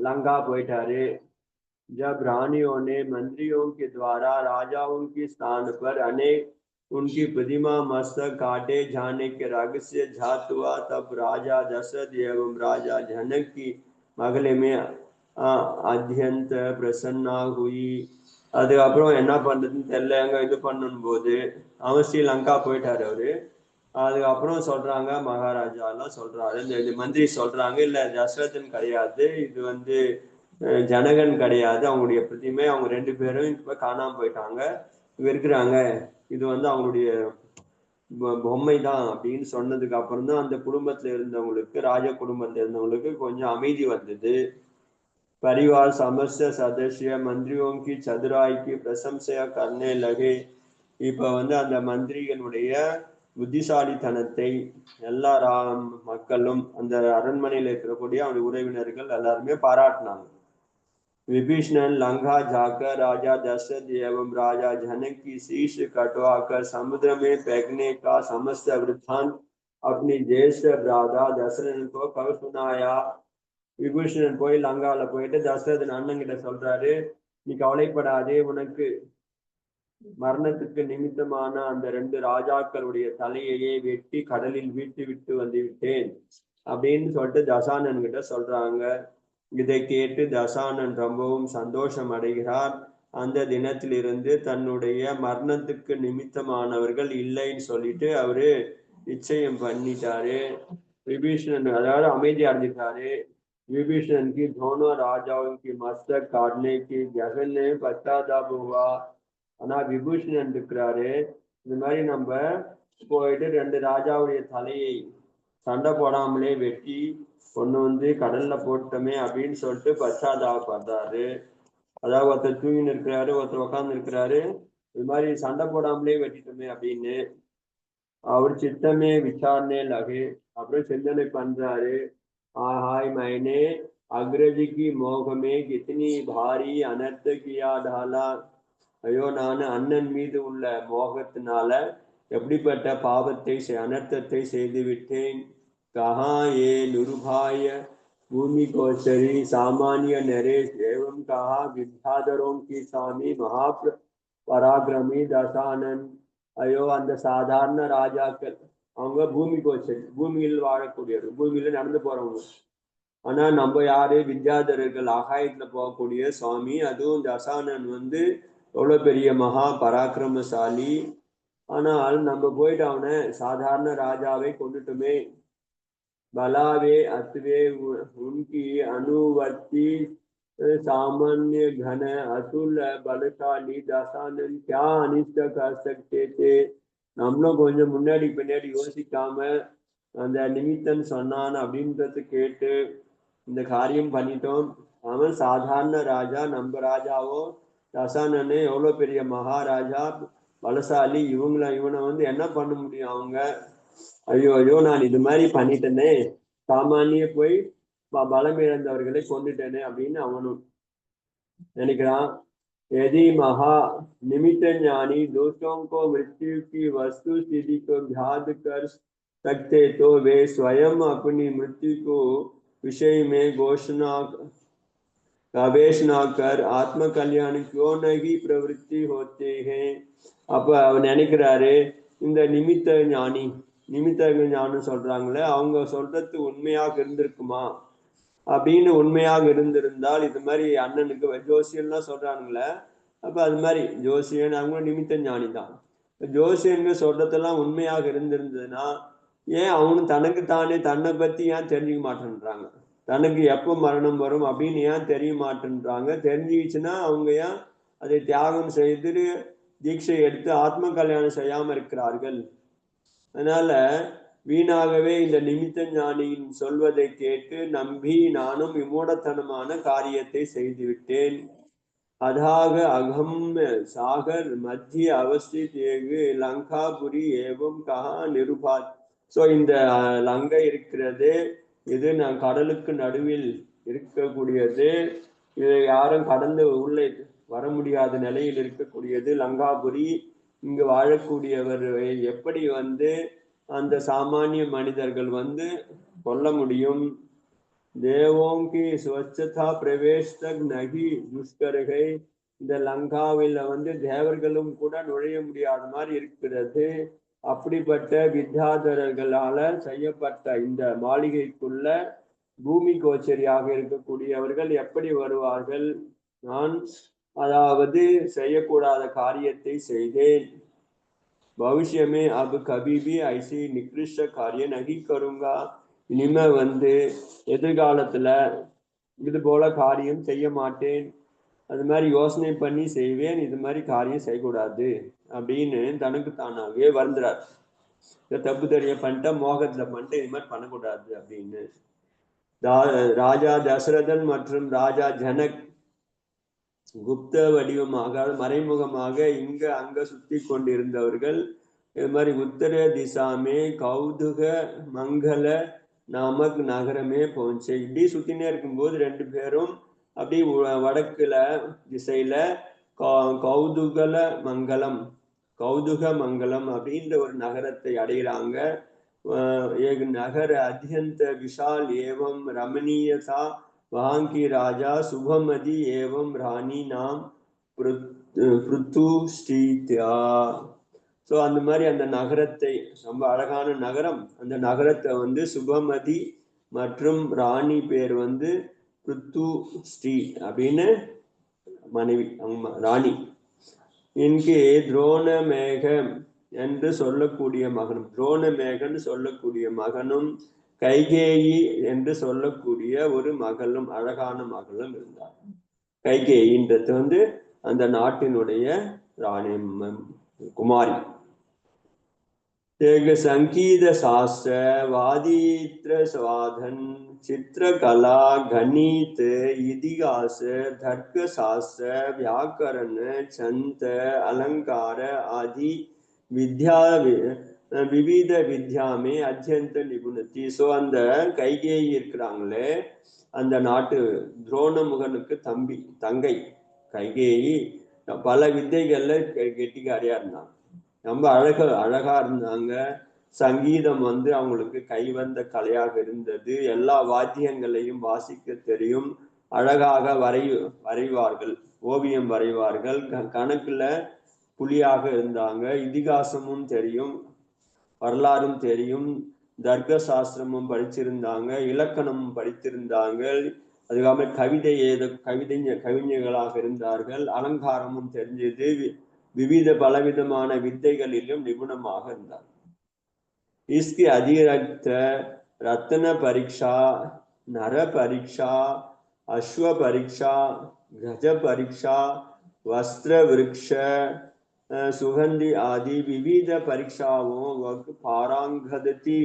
லங்கா போயிட்டாரு. जब रानियों ने मंत्रियों के द्वारा राजाओं के स्थान पर अनेक उनकी प्रतिमा मस्तक काटे जाने के रहस्य जात हुआ, तब राजा दशरथ एवं राजा जनक की महल में अत्यंत प्रसन्ना हुई. அதுக்கப்புறம் என்ன பண்றதுன்னு தெரியல, அங்க இது பண்ணும் போது அவன் ஸ்ரீலங்கா போயிட்டாரு அவரு. அதுக்கப்புறம் சொல்றாங்க மகாராஜா எல்லாம் சொல்றாரு, இந்த மந்திரி சொல்றாங்க இல்ல தசரதன் கிடையாது, இது வந்து ஜனகன் கிடையாது, அவங்களுடைய பிரதிமை, அவங்க ரெண்டு பேரும் இப்ப காணாம போயிட்டாங்க, இருக்கிறாங்க, இது வந்து அவங்களுடைய பொம்மை தான் அப்படின்னு சொன்னதுக்கு அப்புறம் தான் அந்த குடும்பத்துல இருந்தவங்களுக்கு, ராஜ குடும்பத்துல இருந்தவங்களுக்கு கொஞ்சம் அமைதி வந்தது. परिवार समस्त सदस्य मंत्रियों की चतुराई की प्रशंसा करने लगे. இப்ப வந்து அந்த மந்திரிகளுடைய புத்திசாலித்தனத்தை எல்லா மக்களும் அந்த அரண்மனையில இருக்கக்கூடிய அவருடைய உறவினர்கள் எல்லாருமே பாராட்டினாங்க. विभीषण लंका जाकर राजा दशरथ एवं राजा जनक की शीश कटवाकर समुद्र में फेंकने का समस्त वृत्तांत अपनी ज्येष्ठ भ्राता दशरथ को कब सुनाया. விபூஷணன் போய் லங்கால போயிட்டு தசரதன் அண்ணன் கிட்ட சொல்றாரு, நீ கவலைப்படாதே, உனக்கு மரணத்துக்கு நிமித்தமான அந்த 2 ராஜாக்களுடைய தலையையே வெட்டி கடலில் வீட்டு விட்டு வந்து விட்டேன் அப்படின்னு சொல்லிட்டு தசானன் கிட்ட சொல்றாங்க. இதை கேட்டு தசானன் ரொம்பவும் சந்தோஷம் அடைகிறார். அந்த தினத்திலிருந்து தன்னுடைய மரணத்துக்கு நிமித்தமானவர்கள் இல்லைன்னு சொல்லிட்டு அவரு நிச்சயம் பண்ணிட்டாரு. विभीषण अதாவது அமைதி அடைஞ்சிட்டாரு. विभीषण की दोनों राजाओं की मस्तक काटने की जगन ने पश्चाताप हुआ. ஆனா விபூஷணன் இருக்கிறாரு, இந்த மாதிரி நம்ம போயிட்டு 2 ராஜாவுடைய தலையை சண்டை போடாமலே வெட்டி கொண்டு வந்து கடல்ல போட்டோமே அப்படின்னு சொல்லிட்டு பச்சாதாபப்படுறாரு. அதாவது ஒருத்தர் தூங்கின்னு இருக்கிறாரு, ஒருத்தர் உட்கார்ந்து இருக்கிறாரு, இது மாதிரி சண்டை போடாமலே வெட்டிட்டோமே அப்படின்னு அவர் चित्तமே विचारने लगे. அப்புறம் சிந்தனை பண்றாரு, हाय मैंने अग्रज की मोह में कितनी भारी अनर्थ किया डाला. ஐயோ நான் அண்ணன் மீது உள்ள மோகத்தினால எப்படிப்பட்ட பாவத்தை அனர்த்தத்தை செய்து விட்டேன். कहा ये निर्भय भूमि गोचरी सामान्य नरेश एवं कहा विद्याधरों की स्वामी महापराक्रमी दशानन. ஐயோ அந்த சாதாரண ராஜாக்கள், அவங்க பூமி கோச்சரி, பூமியில் வாழக்கூடியவர், பூமியில நடந்து போறவங்க. ஆனா நம்ம யாரு, வித்யாதரர்கள், ஆகாயத்துல போகக்கூடிய சுவாமி. அதுவும் தசானன் வந்து எவ்வளவு பெரிய மகா பராக்கிரமசாலி. ஆனால் நம்ம போயிட்டு அவனை சாதாரண ராஜாவை கொண்டுட்டுமே. பலாவே அத்துவே உன்கி அனுவர்த்தி सामान्य घन अतुल बलशाली दशानन क्या अनिष्ट कर सकते थे. நம்மளும் கொஞ்சம் முன்னாடி பின்னாடி யோசிக்காம அந்த நிமித்தன் சொன்னான் அப்படின்றத கேட்டு இந்த காரியம் பண்ணிட்டோம். அவன் சாதாரண ராஜா, நம்ம ராஜாவோ தசானனே எவ்வளவு பெரிய மகாராஜா, பலசாலி. இவனை வந்து என்ன பண்ண முடியும் அவங்க? ஐயோ ஐயோ நான் இது மாதிரி பண்ணிட்டேனே, சாமானிய போய் பலம் இழந்தவர்களை கொண்டுட்டேனே அப்படின்னு அவனும் நினைக்கிறான். यदि महा निमित्त ज्ञानी दोषों को मृत्यु की वस्तु स्थिति को ध्यान कर सकते तो वे स्वयं अपनी मृत्यु को विषय में घोषणा गवेषणा कर आत्म कल्याण क्यों नहीं प्रवृत्ति होते हैं. அப்ப அவர் நினைக்கிறாரு, இந்த நிமித்த ஞானி, நிமித்த ஞானம் சொல்றாங்களே, அவங்க சொல்றது உண்மையாக இருந்திருக்குமா அப்படின்னு உண்மையாக இருந்திருந்தால் இது மாதிரி அண்ணனுக்கு ஜோசியன்லாம் சொல்றானுங்களே, அப்ப அது மாதிரி ஜோசியன் அவங்க நிமித்த ஞானி தான். ஜோசியன்னு சொல்றதெல்லாம் உண்மையாக இருந்திருந்ததுன்னா ஏன் அவனு தனக்கு தானே தன்னை பத்தி ஏன் தெரிஞ்சுக்க மாட்டேன்றாங்க? தனக்கு எப்போ மரணம் வரும் அப்படின்னு ஏன் தெரிய மாட்டேன்றாங்க? தெரிஞ்சுக்கிச்சுன்னா அவங்க ஏன் அதை தியாகம் செய்து தீட்சை எடுத்து ஆத்ம கல்யாணம் செய்யாம இருக்கிறார்கள்? அதனால வீணாகவே இந்த நிமித்த ஞானியின் சொல்வதை கேட்டு நம்பி நானும் விமூடத்தனமான காரியத்தை செய்து விட்டேன். அதாக அகம் சாகர் மத்திய அவஸ்தித் ஏகு லங்காபுரி ஏவம் கஹா நிருபாத். ஸோ இந்த லங்கை இருக்கிறது, இது நான் கடலுக்கு நடுவில் இருக்கக்கூடியது, இதை யாரும் கடந்து உள்ளே வர முடியாத நிலையில் இருக்கக்கூடியது லங்காபுரி. இங்கு வாழக்கூடியவர் எப்படி வந்து அந்த சாமானிய மனிதர்கள் வந்து கொல்ல முடியும்? தேவோம் கி ஸ்வச்சதா பிரவேஷ் தக் நகி துஷ்கர்கை. இந்த லங்காவில் வந்து தேவர்களும் கூட நுழைய முடியாத மாதிரி இருக்கிறது. அப்படிப்பட்ட வித்யாதரர்களால செய்யப்பட்ட இந்த மாளிகைக்குள்ள பூமி கோச்சரியாக இருக்கக்கூடியவர்கள் எப்படி வருவார்கள்? நான் அதாவது செய்யக்கூடாத காரியத்தை செய்தேன். भविष्य में अब कभी भी ऐसी निकृष्ट कार्य नहीं करूंगा. இனிமே வந்து எதிர்காலத்துல இது போல காரியம் செய்ய மாட்டேன். அது மாதிரி யோசனை பண்ணி செய்வேன், இது மாதிரி காரியம் செய்யக்கூடாது அப்படின்னு தனக்கு தானாகவே வருந்துறார். தப்பு தெரிய பண்ணிட்ட, மோகத்துல பண்ணிட்டு இது மாதிரி பண்ணக்கூடாது அப்படின்னு. ராஜா தசரதன் மற்றும் ராஜா ஜனக் குப்த வடிவமாக மறைமுகமாக இங்க அங்க சுத்தி கொண்டிருந்தவர்கள் இது மாதிரி உத்தர திசாமே கௌதுக மங்கள நாமக் நகரமே போச்சு. இப்படி சுத்தினே இருக்கும்போது 2 பேரும் அப்படி வடக்குல திசையில கௌதுக மங்கலம் அப்படின்ற ஒரு நகரத்தை அடைகிறாங்க. நகர அத்தியந்த விஷால் ஏவம் ரமணீயதா वहां की राजा शुभमதி एवं रानी नाम பிருத்துஷ்டித்யா. ஸோ அந்த மாதிரி அந்த நகரத்தை, ரொம்ப அழகான நகரம், அந்த நகரத்தை வந்து சுபமதி மற்றும் ராணி பேர் வந்து பிருத்துஷ்டி அப்படின்னு மனைவி, ராணி. இங்கே துரோணமேகம் என்று சொல்லக்கூடிய மகனும், துரோணமேகன் சொல்லக்கூடிய மகனும், கைகேயி என்று சொல்லக்கூடிய ஒரு மகளும், அழகான மகளும் இருந்தார். கைகேயின்றது வந்து அந்த நாட்டினுடைய ராணி குமாரி. संगीत शास्त्र वादित्र स्वाधन चित्रकला गणित इतिहास तर्क शास्त्र व्याकरण छंद अलंकार आदि विद्या विविध विद्या में अत्यंत निपुणती. ஸோ அந்த கைகேயி இருக்கிறாங்களே, அந்த நாட்டு துரோணமுகனுக்கு தங்கை கைகேயி பல வித்தைகள்ல கெட்டிக்காரியா இருந்தாங்க. ரொம்ப அழகா இருந்தாங்க. சங்கீதம் வந்து அவங்களுக்கு கைவந்த கலையாக இருந்தது. எல்லா வாத்தியங்களையும் வாசிக்க தெரியும். அழகாக வரைவார்கள், ஓவியம் வரைவார்கள். கணக்குல புலியாக இருந்தாங்க. இதிகாசமும் தெரியும், வரலாறும் தெரியும், தர்க்க சாஸ்திரமும் படிச்சிருந்தாங்க, இலக்கணமும் படித்திருந்தாங்க. அதுக்காக கவிஞர்களாக இருந்தார்கள். அலங்காரமும் தெரிஞ்சது. विविध பலவிதமான வித்தைகளிலும் நிபுணமாக இருந்தார். इसके अधिरक्त रत्न परीक्षा, नर परीक्षा, अश्व परीक्षा, गज परीक्षा, वस्त्र वृक्ष सुगंधि आदि विविध परीक्षाओं वक पारंगति.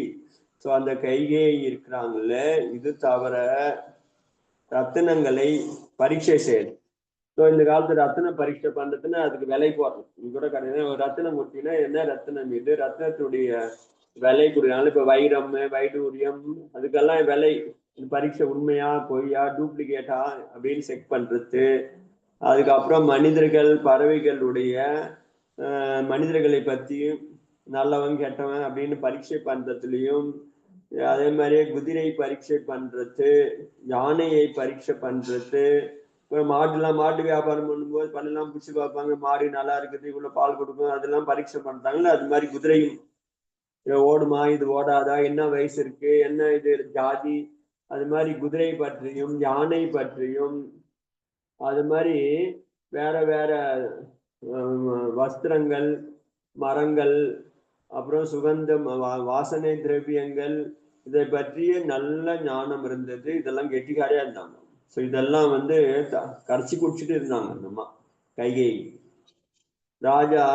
ஸோ அந்த கைகேயி இருக்கிறாங்கல்ல, இது தவிர ரத்தினங்களை பரீட்சை செய்யணும். ஸோ இந்த காலத்து ரத்தின பரீட்சை பண்றதுன்னா அதுக்கு விலை போடணும். இது கூட கிடையாது. ஒரு ரத்தினம் கொடுத்தீங்கன்னா என்ன ரத்தினம் இது, ரத்தினத்துடைய விலை கொடுக்கனால இப்போ வைரம், வைடூரியம், அதுக்கெல்லாம் விலை, பரீட்சை உண்மையா பொய்யா டூப்ளிகேட்டா அப்படின்னு செக் பண்றது. அதுக்கப்புறம் மனிதர்கள் பறவைகளுடைய மனிதர்களை பற்றி நல்லவன் கெட்டவன் அப்படின்னு பரீட்சை பண்றதுலையும், அதே மாதிரியே குதிரை பரீட்சை பண்றது, யானையை பரீட்சை பண்றது. மாட்டு வியாபாரம் பண்ணும்போது பல்லெல்லாம் பிடிச்சி பார்ப்பாங்க, மாடு நல்லா இருக்குது, இவ்வளவு பால் கொடுக்கும், அதெல்லாம் பரீட்சை பண்றாங்கல்ல. அது மாதிரி குதிரையும் ஓடுமா, இது ஓடாதா, என்ன வயசு இருக்கு, என்ன இது ஜாதி, அது மாதிரி குதிரை பற்றியும் யானை பற்றியும், அது மாதிரி வேற வேற வஸ்திரங்கள், மரங்கள், அப்புறம் சுகந்தம், வாசனை திரவியங்கள், இதை பற்றிய நல்ல ஞானம் இருந்தது. இதெல்லாம் கெட்டிக்காரியா இருந்தாங்க. ஸோ இதெல்லாம் வந்து கரைச்சி குடிச்சிட்டு இருந்தாங்க நம்ம கைகேயி. ராஜா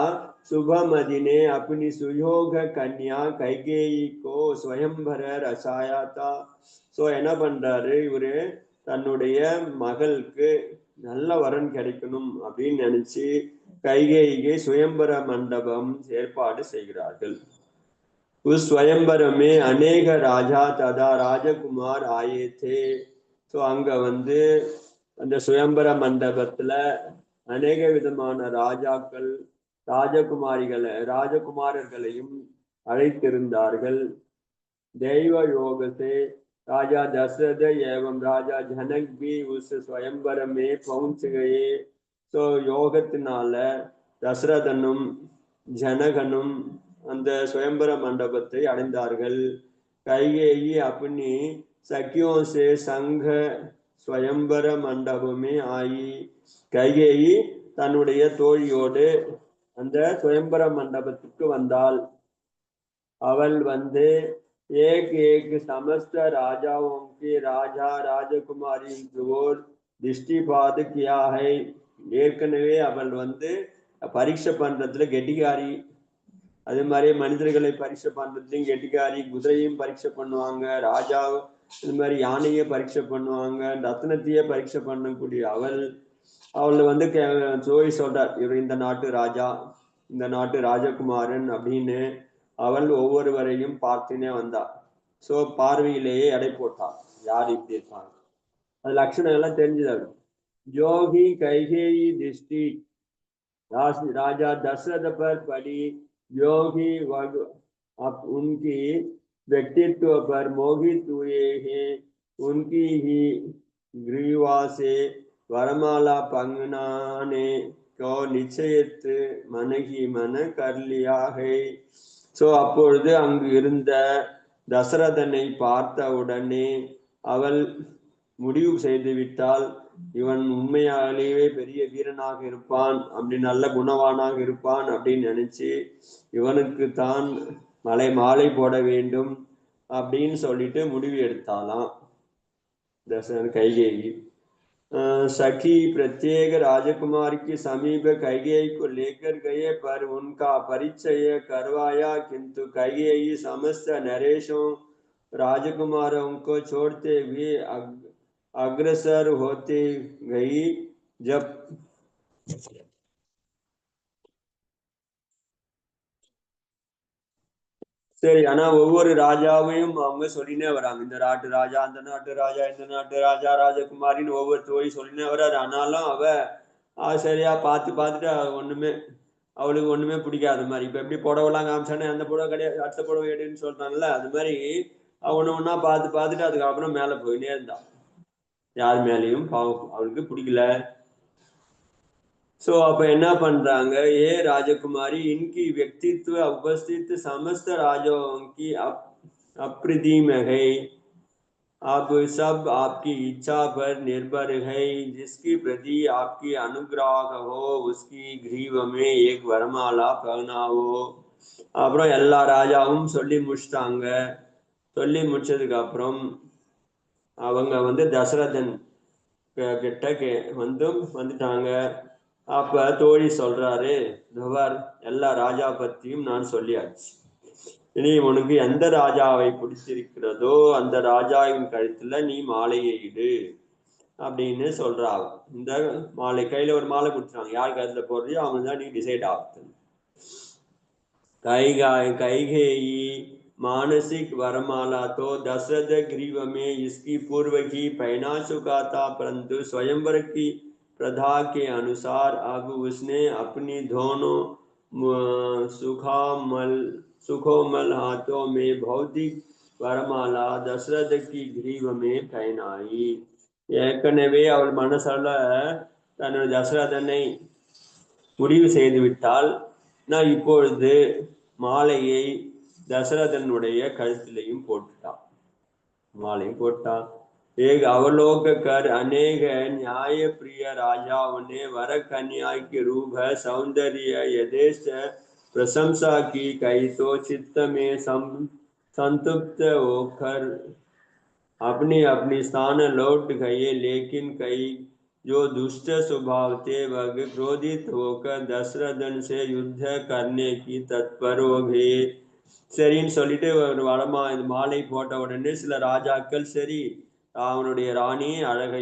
सुबमति ने अपनी सुयोग कन्या கைகேயி को स्वयंवर रचाया था. ஸோ என்ன பண்றாரு இவரு, தன்னுடைய மகளுக்கு நல்ல வரன் கிடைக்கணும் அப்படின்னு நினைச்சு கைகேயிக்கு சுயம்பர மண்டபம் ஏற்பாடு செய்கிறார்கள். उस स्वयंवर में अनेक राजा तथा राजकुमार आए थे. ஸோ அங்க வந்து அந்த சுயம்பர மண்டபத்துல அநேக விதமான ராஜாக்கள், ராஜகுமாரர்களையும் அழைத்திருந்தார்கள். தெய்வ யோகத்தை राजा दशरथ एवं राजा जनक भी उस स्वयंवर में पहुंच गए. ஸோ யோகத்தினால தசரதனும் ஜனகனும் அந்த சுயம்பர மண்டபத்தை அடைந்தார்கள். கைகேயி अपनी सखियों से संघ स्वयंवर मंडप में आई. கைகேயி தன்னுடைய தோழியோடு அந்த சுயம்பர மண்டபத்துக்கு வந்தாள். அவள் வந்து एक एक समस्त राजाओं के राजा राजकुमारी ओर दृष्टिपात किया है. ஏற்கனவே அவள் வந்து பரீட்சை பண்றதுல கெட்டிக்காரி. அதே மாதிரி மனிதர்களை பரீட்சை பண்றதுலையும் கெட்டிக்காரி. குதிரையும் பரீட்சை பண்ணுவாங்க, ராஜா இது மாதிரி யானையை பரீட்சை பண்ணுவாங்க, ரத்னத்தையே பரீட்சை பண்ணக்கூடிய அவள் வந்து ஜோய் சொல்றார், இவர் இந்த நாட்டு ராஜா, இந்த நாட்டு ராஜகுமாரன் அப்படின்னு. அவள் ஒவ்வொருவரையும் பார்த்துனே வந்தா. ஸோ பார்வையிலேயே எடை போட்டாள், யார் இப்படி இருக்காங்க, அது லட்சணம் எல்லாம் தெரிஞ்சுதாரு. ஜோகி கைகேயி திருஷ்டி राजा दशरथ पर पड़ी, योगी उनकी व्यक्तित्व पर मोहित हुए हैं. उनकी ही ग्रीवा से वरमाला पंगनाने को निश्चयित मन ही मन कर लिया है. ஸோ அப்பொழுது அங்கு இருந்த தசரதனை பார்த்த உடனே அவள் முடிவு செய்து விட்டால், இவன் உண்மையாலேயே பெரிய வீரனாக இருப்பான், அப்படி நல்ல குணவானாக இருப்பான் அப்படின்னு நினைச்சு இவனுக்கு தான் மாலை போட வேண்டும் அப்படின்னு சொல்லிட்டு முடிவு எடுத்தாலாம் दशरथ कैकेयी. सखी प्रत्येक राजकुमार की समीप कैकेयी को लेकर गए पर उनका परिचय करवाया, किंतु कैकेयी समस्त नरेशों राजकुमारों को छोड़ते हुए अग्रसर होते गई. जब சரி, ஆனா ஒவ்வொரு ராஜாவையும் அவங்க சொல்லினே வராங்க, இந்த நாட்டு ராஜா, அந்த நாட்டு ராஜா, இந்த நாட்டு ராஜா, ராஜகுமாரின்னு ஒவ்வொரு தோழி சொல்லினே வர்றாரு. ஆனாலும் அவ சரியா பார்த்துட்டு ஒண்ணுமே அவளுக்கு ஒண்ணுமே பிடிக்காத மாதிரி. இப்ப எப்படி புடவைலாம் காமிச்சானே அந்த புடவை கிடையாது, அடுத்த புடவை எடுன்னு சொல்றாங்கல்ல, அது மாதிரி ஒண்ணு ஒன்னா பார்த்துட்டு அதுக்கப்புறம் மேல போயினே இருந்தான். யார் மேலேயும் அவளுக்கு பிடிக்கல. सो अब என்ன பண்றாங்க, ये राजकुमारी इनकी व्यक्तित्व उपस्थित समस्त राजाओं की अप्रतिम है. अब सब आपकी इच्छा पर निर्भर है. जिसकी प्रति आपकी अनुग्रह हो उसकी ग्रीव में एक वरमाला पहनाओ. அப்புறம் எல்லா ராஜாவும் சொல்லி முடிச்சிட்டாங்க. சொல்லி முடிச்சதுக்கு அப்புறம் அவங்க வந்து தசரதன் கிட்ட வந்துட்டாங்க. அப்ப தோழி சொல்றாரு, எல்லா ராஜா பத்தியும் நான் சொல்லியாச்சு, இனி உனக்கு எந்த ராஜாவை பிடிச்சிருக்கிறதோ அந்த ராஜாவின் கழுத்துல நீ மாலையை இடு அப்படின்னு சொல்றா. இந்த மாலை கையில ஒரு மாலை கொடுத்துறாங்க, யார் கழுத்துல போடுறியோ அவங்க தான் நீ டிசைட் ஆகுது. कैकेयी मानसिक वरमाला तो दशरथ ग्रीव में इसकी पूर्व ही पहना चुका था, परंतु स्वयंवर की प्रथा के अनुसार अब उसने अपनी दोनों सुखोमल हाथों में भौतिक वरमाला दशरथ की ग्रीव में पहनाई. ஏற்கனவே அவள் மனசால தன்னோட தசரதனை முடிவு செய்து விட்டால், நான் இப்பொழுது மாலையை தசரதனுடைய கழுத்திலையும் போட்டுட்டான். மாலையும் போட்டான். एक अवलोक कर अनेक न्याय प्रिय राजाओं ने वर कन्या के रूप सौंदर्य यथेष्ट प्रशंसा की, कई तो चित्त में संतुप्त होकर अपनी अपनी स्थान लौट गए, लेकिन कई जो दुष्ट स्वभाव थे वह क्रोधित होकर दशरथन से युद्ध करने की तत्पर हो गए. சரின்னு சொல்லிட்டு ஒரு மாலை போட்ட உடனே சில ராஜாக்கள் சரி அவனுடைய ராணி அழகை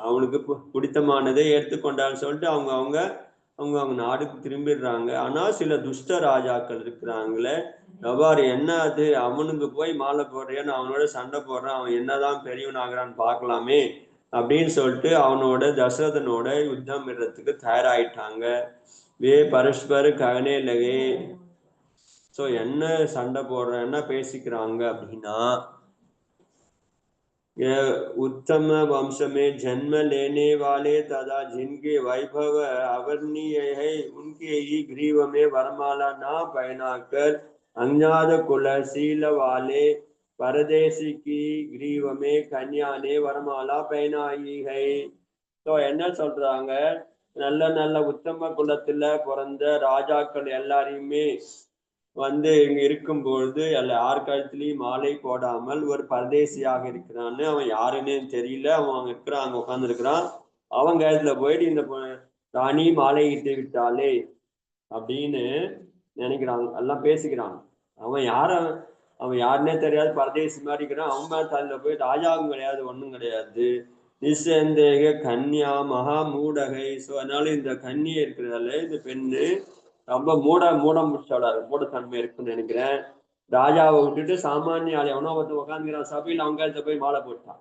அவனுக்கு பிடித்தமானதை எடுத்துக்கொண்டான்னு சொல்லிட்டு அவங்க அவங்க அவங்க அவங்க நாடுக்கு திரும்பிடுறாங்க. ஆனா சில துஷ்ட ராஜாக்கள் இருக்கிறாங்களே, எவ்வாறு என்ன அது, அவனுக்கு போய் மாலை போடுறேன்னு அவனோட சண்டை போடுறான், அவன் என்னதான் பெரியவன் ஆகிறான்னு பார்க்கலாமே அப்படின்னு சொல்லிட்டு அவனோட தசரதனோட யுத்தம் இடுறதுக்கு தயாராயிட்டாங்க. வே பரஸ்பர ககனே லகே. ஸோ என்ன சண்டை போடுற என்ன பேசிக்கிறாங்க அப்படின்னா, उत्तम वंश में जन्म लेने वाले तथा जिनके वैभव अवर्णीय है उनके ही ग्रीव में वरमाला ना पहनाकर अज्ञात कुलशील वाले परदेशी की ग्रीव में कन्या ने वरमाला पहनाई है. तो என்ன சொல்றாங்க, நல்ல நல்ல உத்தம குலத்துல பிறந்த ராஜாக்கள் எல்லாரையுமே வந்து இங்க இருக்கும்பொழுது யார் கழுத்துலயும் மாலை போடாமல் ஒரு பரதேசியாக இருக்கிறான்னு, அவன் யாருன்னு தெரியல, அவன் அங்க இருக்கிறான், அங்க உட்கார்ந்து இருக்கிறான், அவன் கழுத்துல போயிட்டு இந்த ராணி மாலை இட்டு விட்டாலே அப்படின்னு நினைக்கிறாங்க, எல்லாம் பேசிக்கிறாங்க. அவன் யாருன்னே தெரியாது, பரதேசி மாதிரி இருக்கிறான். அவன் மேல தலையில போய் ராஜாவும் கிடையாது, ஒண்ணும் கிடையாது, நிசந்தேக கன்யா மகா மூடகை. ஸோ அதனால இந்த கன்னியை இருக்கிறதால இந்த பெண்ணு ரொம்ப மூடத்தன்மை இருக்குன்னு நினைக்கிறேன். ராஜாவை விட்டுட்டு சாமானிய ஆள் எவனோ ஒருத்தர் உட்காந்துக்கிறான் சபையில், அவங்க போய் மாலை போட்டான்.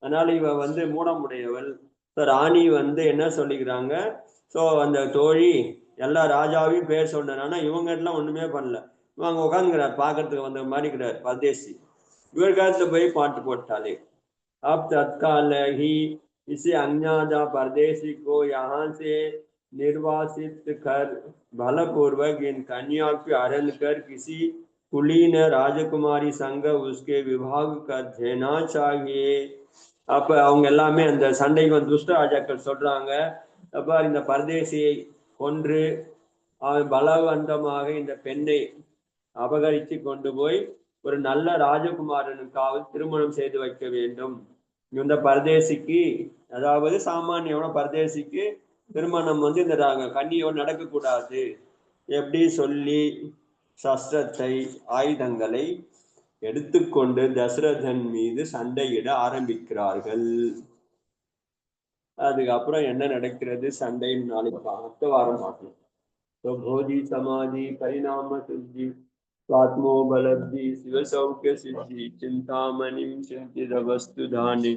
அதனால இவ வந்து மூடமுடையவள். ராணி வந்து என்ன சொல்லிக்கிறாங்க, ஸோ அந்த தோழி எல்லா ராஜாவையும் பேர் சொன்னானா இவங்க எல்லாம் ஒண்ணுமே பண்ணல, இவங்க உட்காந்துக்கிறார் பார்க்கறதுக்கு வந்த மாதிரி இருக்கிறார் பரதேசி, இவர் காலத்துல போய் பாட்டு போட்டாலே. अब तत्काल ही इसे अज्ञाता परदेशी को यहाँ से निर्वासित कर बलपूर्वक इन कन्या की हरण कर किसी कुलीन राजकुमारी संग उसके विवाह कर देना चाहिए. அப்ப அவங்க எல்லாமே அந்த சண்டைக்கு வந்து துஷ்ட ராஜாக்கள் சொல்றாங்க, அப்ப இந்த பரதேசியை கொன்று அவன் பலவந்தமாக இந்த பெண்ணை அபகரித்து கொண்டு போய் ஒரு நல்ல ராஜகுமாரனுக்காக திருமணம் செய்து வைக்க வேண்டும். இந்த பரதேசிக்கு, அதாவது சாமானியமான பரதேசிக்கு திருமணம் வந்து இந்த கன்னியோடு நடக்கக்கூடாது எப்படி சொல்லி சஸ்திரத்தை ஆயுதங்களை எடுத்துக்கொண்டு தசரதன் மீது சண்டையிட ஆரம்பிக்கிறார்கள். அதுக்கப்புறம் என்ன நடக்கிறது சண்டையின் நாளைக்கு அடுத்த வாரம் பார்க்கணும். போதி சமாதி பரிணாம சித்தி स्वात्मोपलब्धि शिव सौख्य सिद्धि चिंतामणि चिंतित वस्तु धानि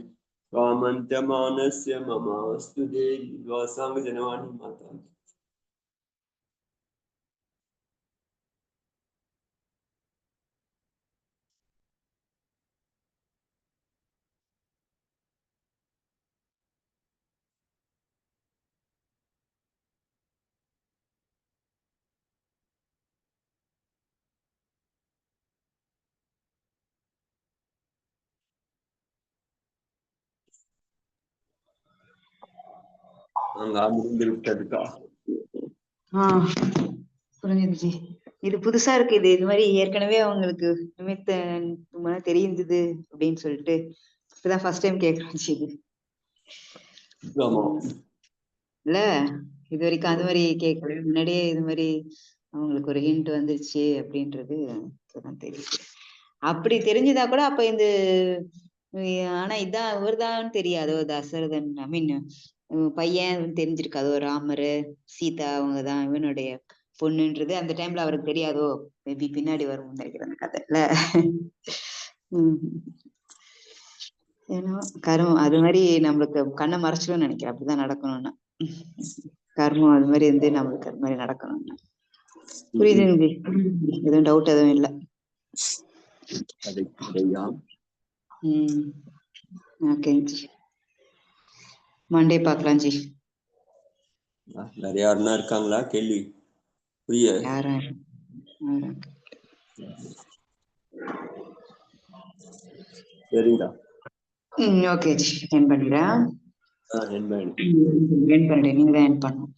कामंत मानस्य ममास्तु देहि द्वासांग जनवाणी माता. புரிஞ்சுது. இது புதுசா இருக்கு. இது மாதிரி ஏற்கனவே அவங்களுக்கு தெரியுது அப்படின்னு சொல்லிட்டு இப்பதான் ஃபர்ஸ்ட் டைம் கேக்குறேன். இல்ல இது வரைக்கும் அது மாதிரி கேட்கல. முன்னாடியே இது மாதிரி அவங்களுக்கு ஒரு ஹிண்ட் வந்துருச்சு அப்படின்றது தெரியுது. அப்படி தெரிஞ்சதா கூட அப்ப இந்த ஆனா இதான் இவர்தான் தெரியாதோ தசரதன், ஐ மீன் பையன் தெரிஞ்சிருக்காதோ, ராமரு சீதா அவங்கதான் இவனுடைய பொண்ணுன்றது அந்த டைம்ல அவருக்கு தெரியாதோ. மேபி பின்னாடி வரும் நினைக்கிறேன் அந்த கதை இல்ல. ஏன்னா கர்மம் அது மாதிரி நம்மளுக்கு கண்ணை மறைச்சிடும் நினைக்கிறேன். அப்படிதான் நடக்கணும்னா கர்மம் அது மாதிரி இருந்து நம்மளுக்கு அது மாதிரி நடக்கணும்னா. புரியுதுங்க, எதுவும் டவுட் எதுவும் இல்லை. ஓகேங்க, மண்டே பார்க்கலாம் ஜி. வேற யாருன்னா இருக்காங்களா கேள்வி? புரிய சரிங்களா? ஓகே ஜி, என் பண்ணிடுறேன். என் பண்ணிடுறேன், நீங்க தான் என் பண்ணணும்.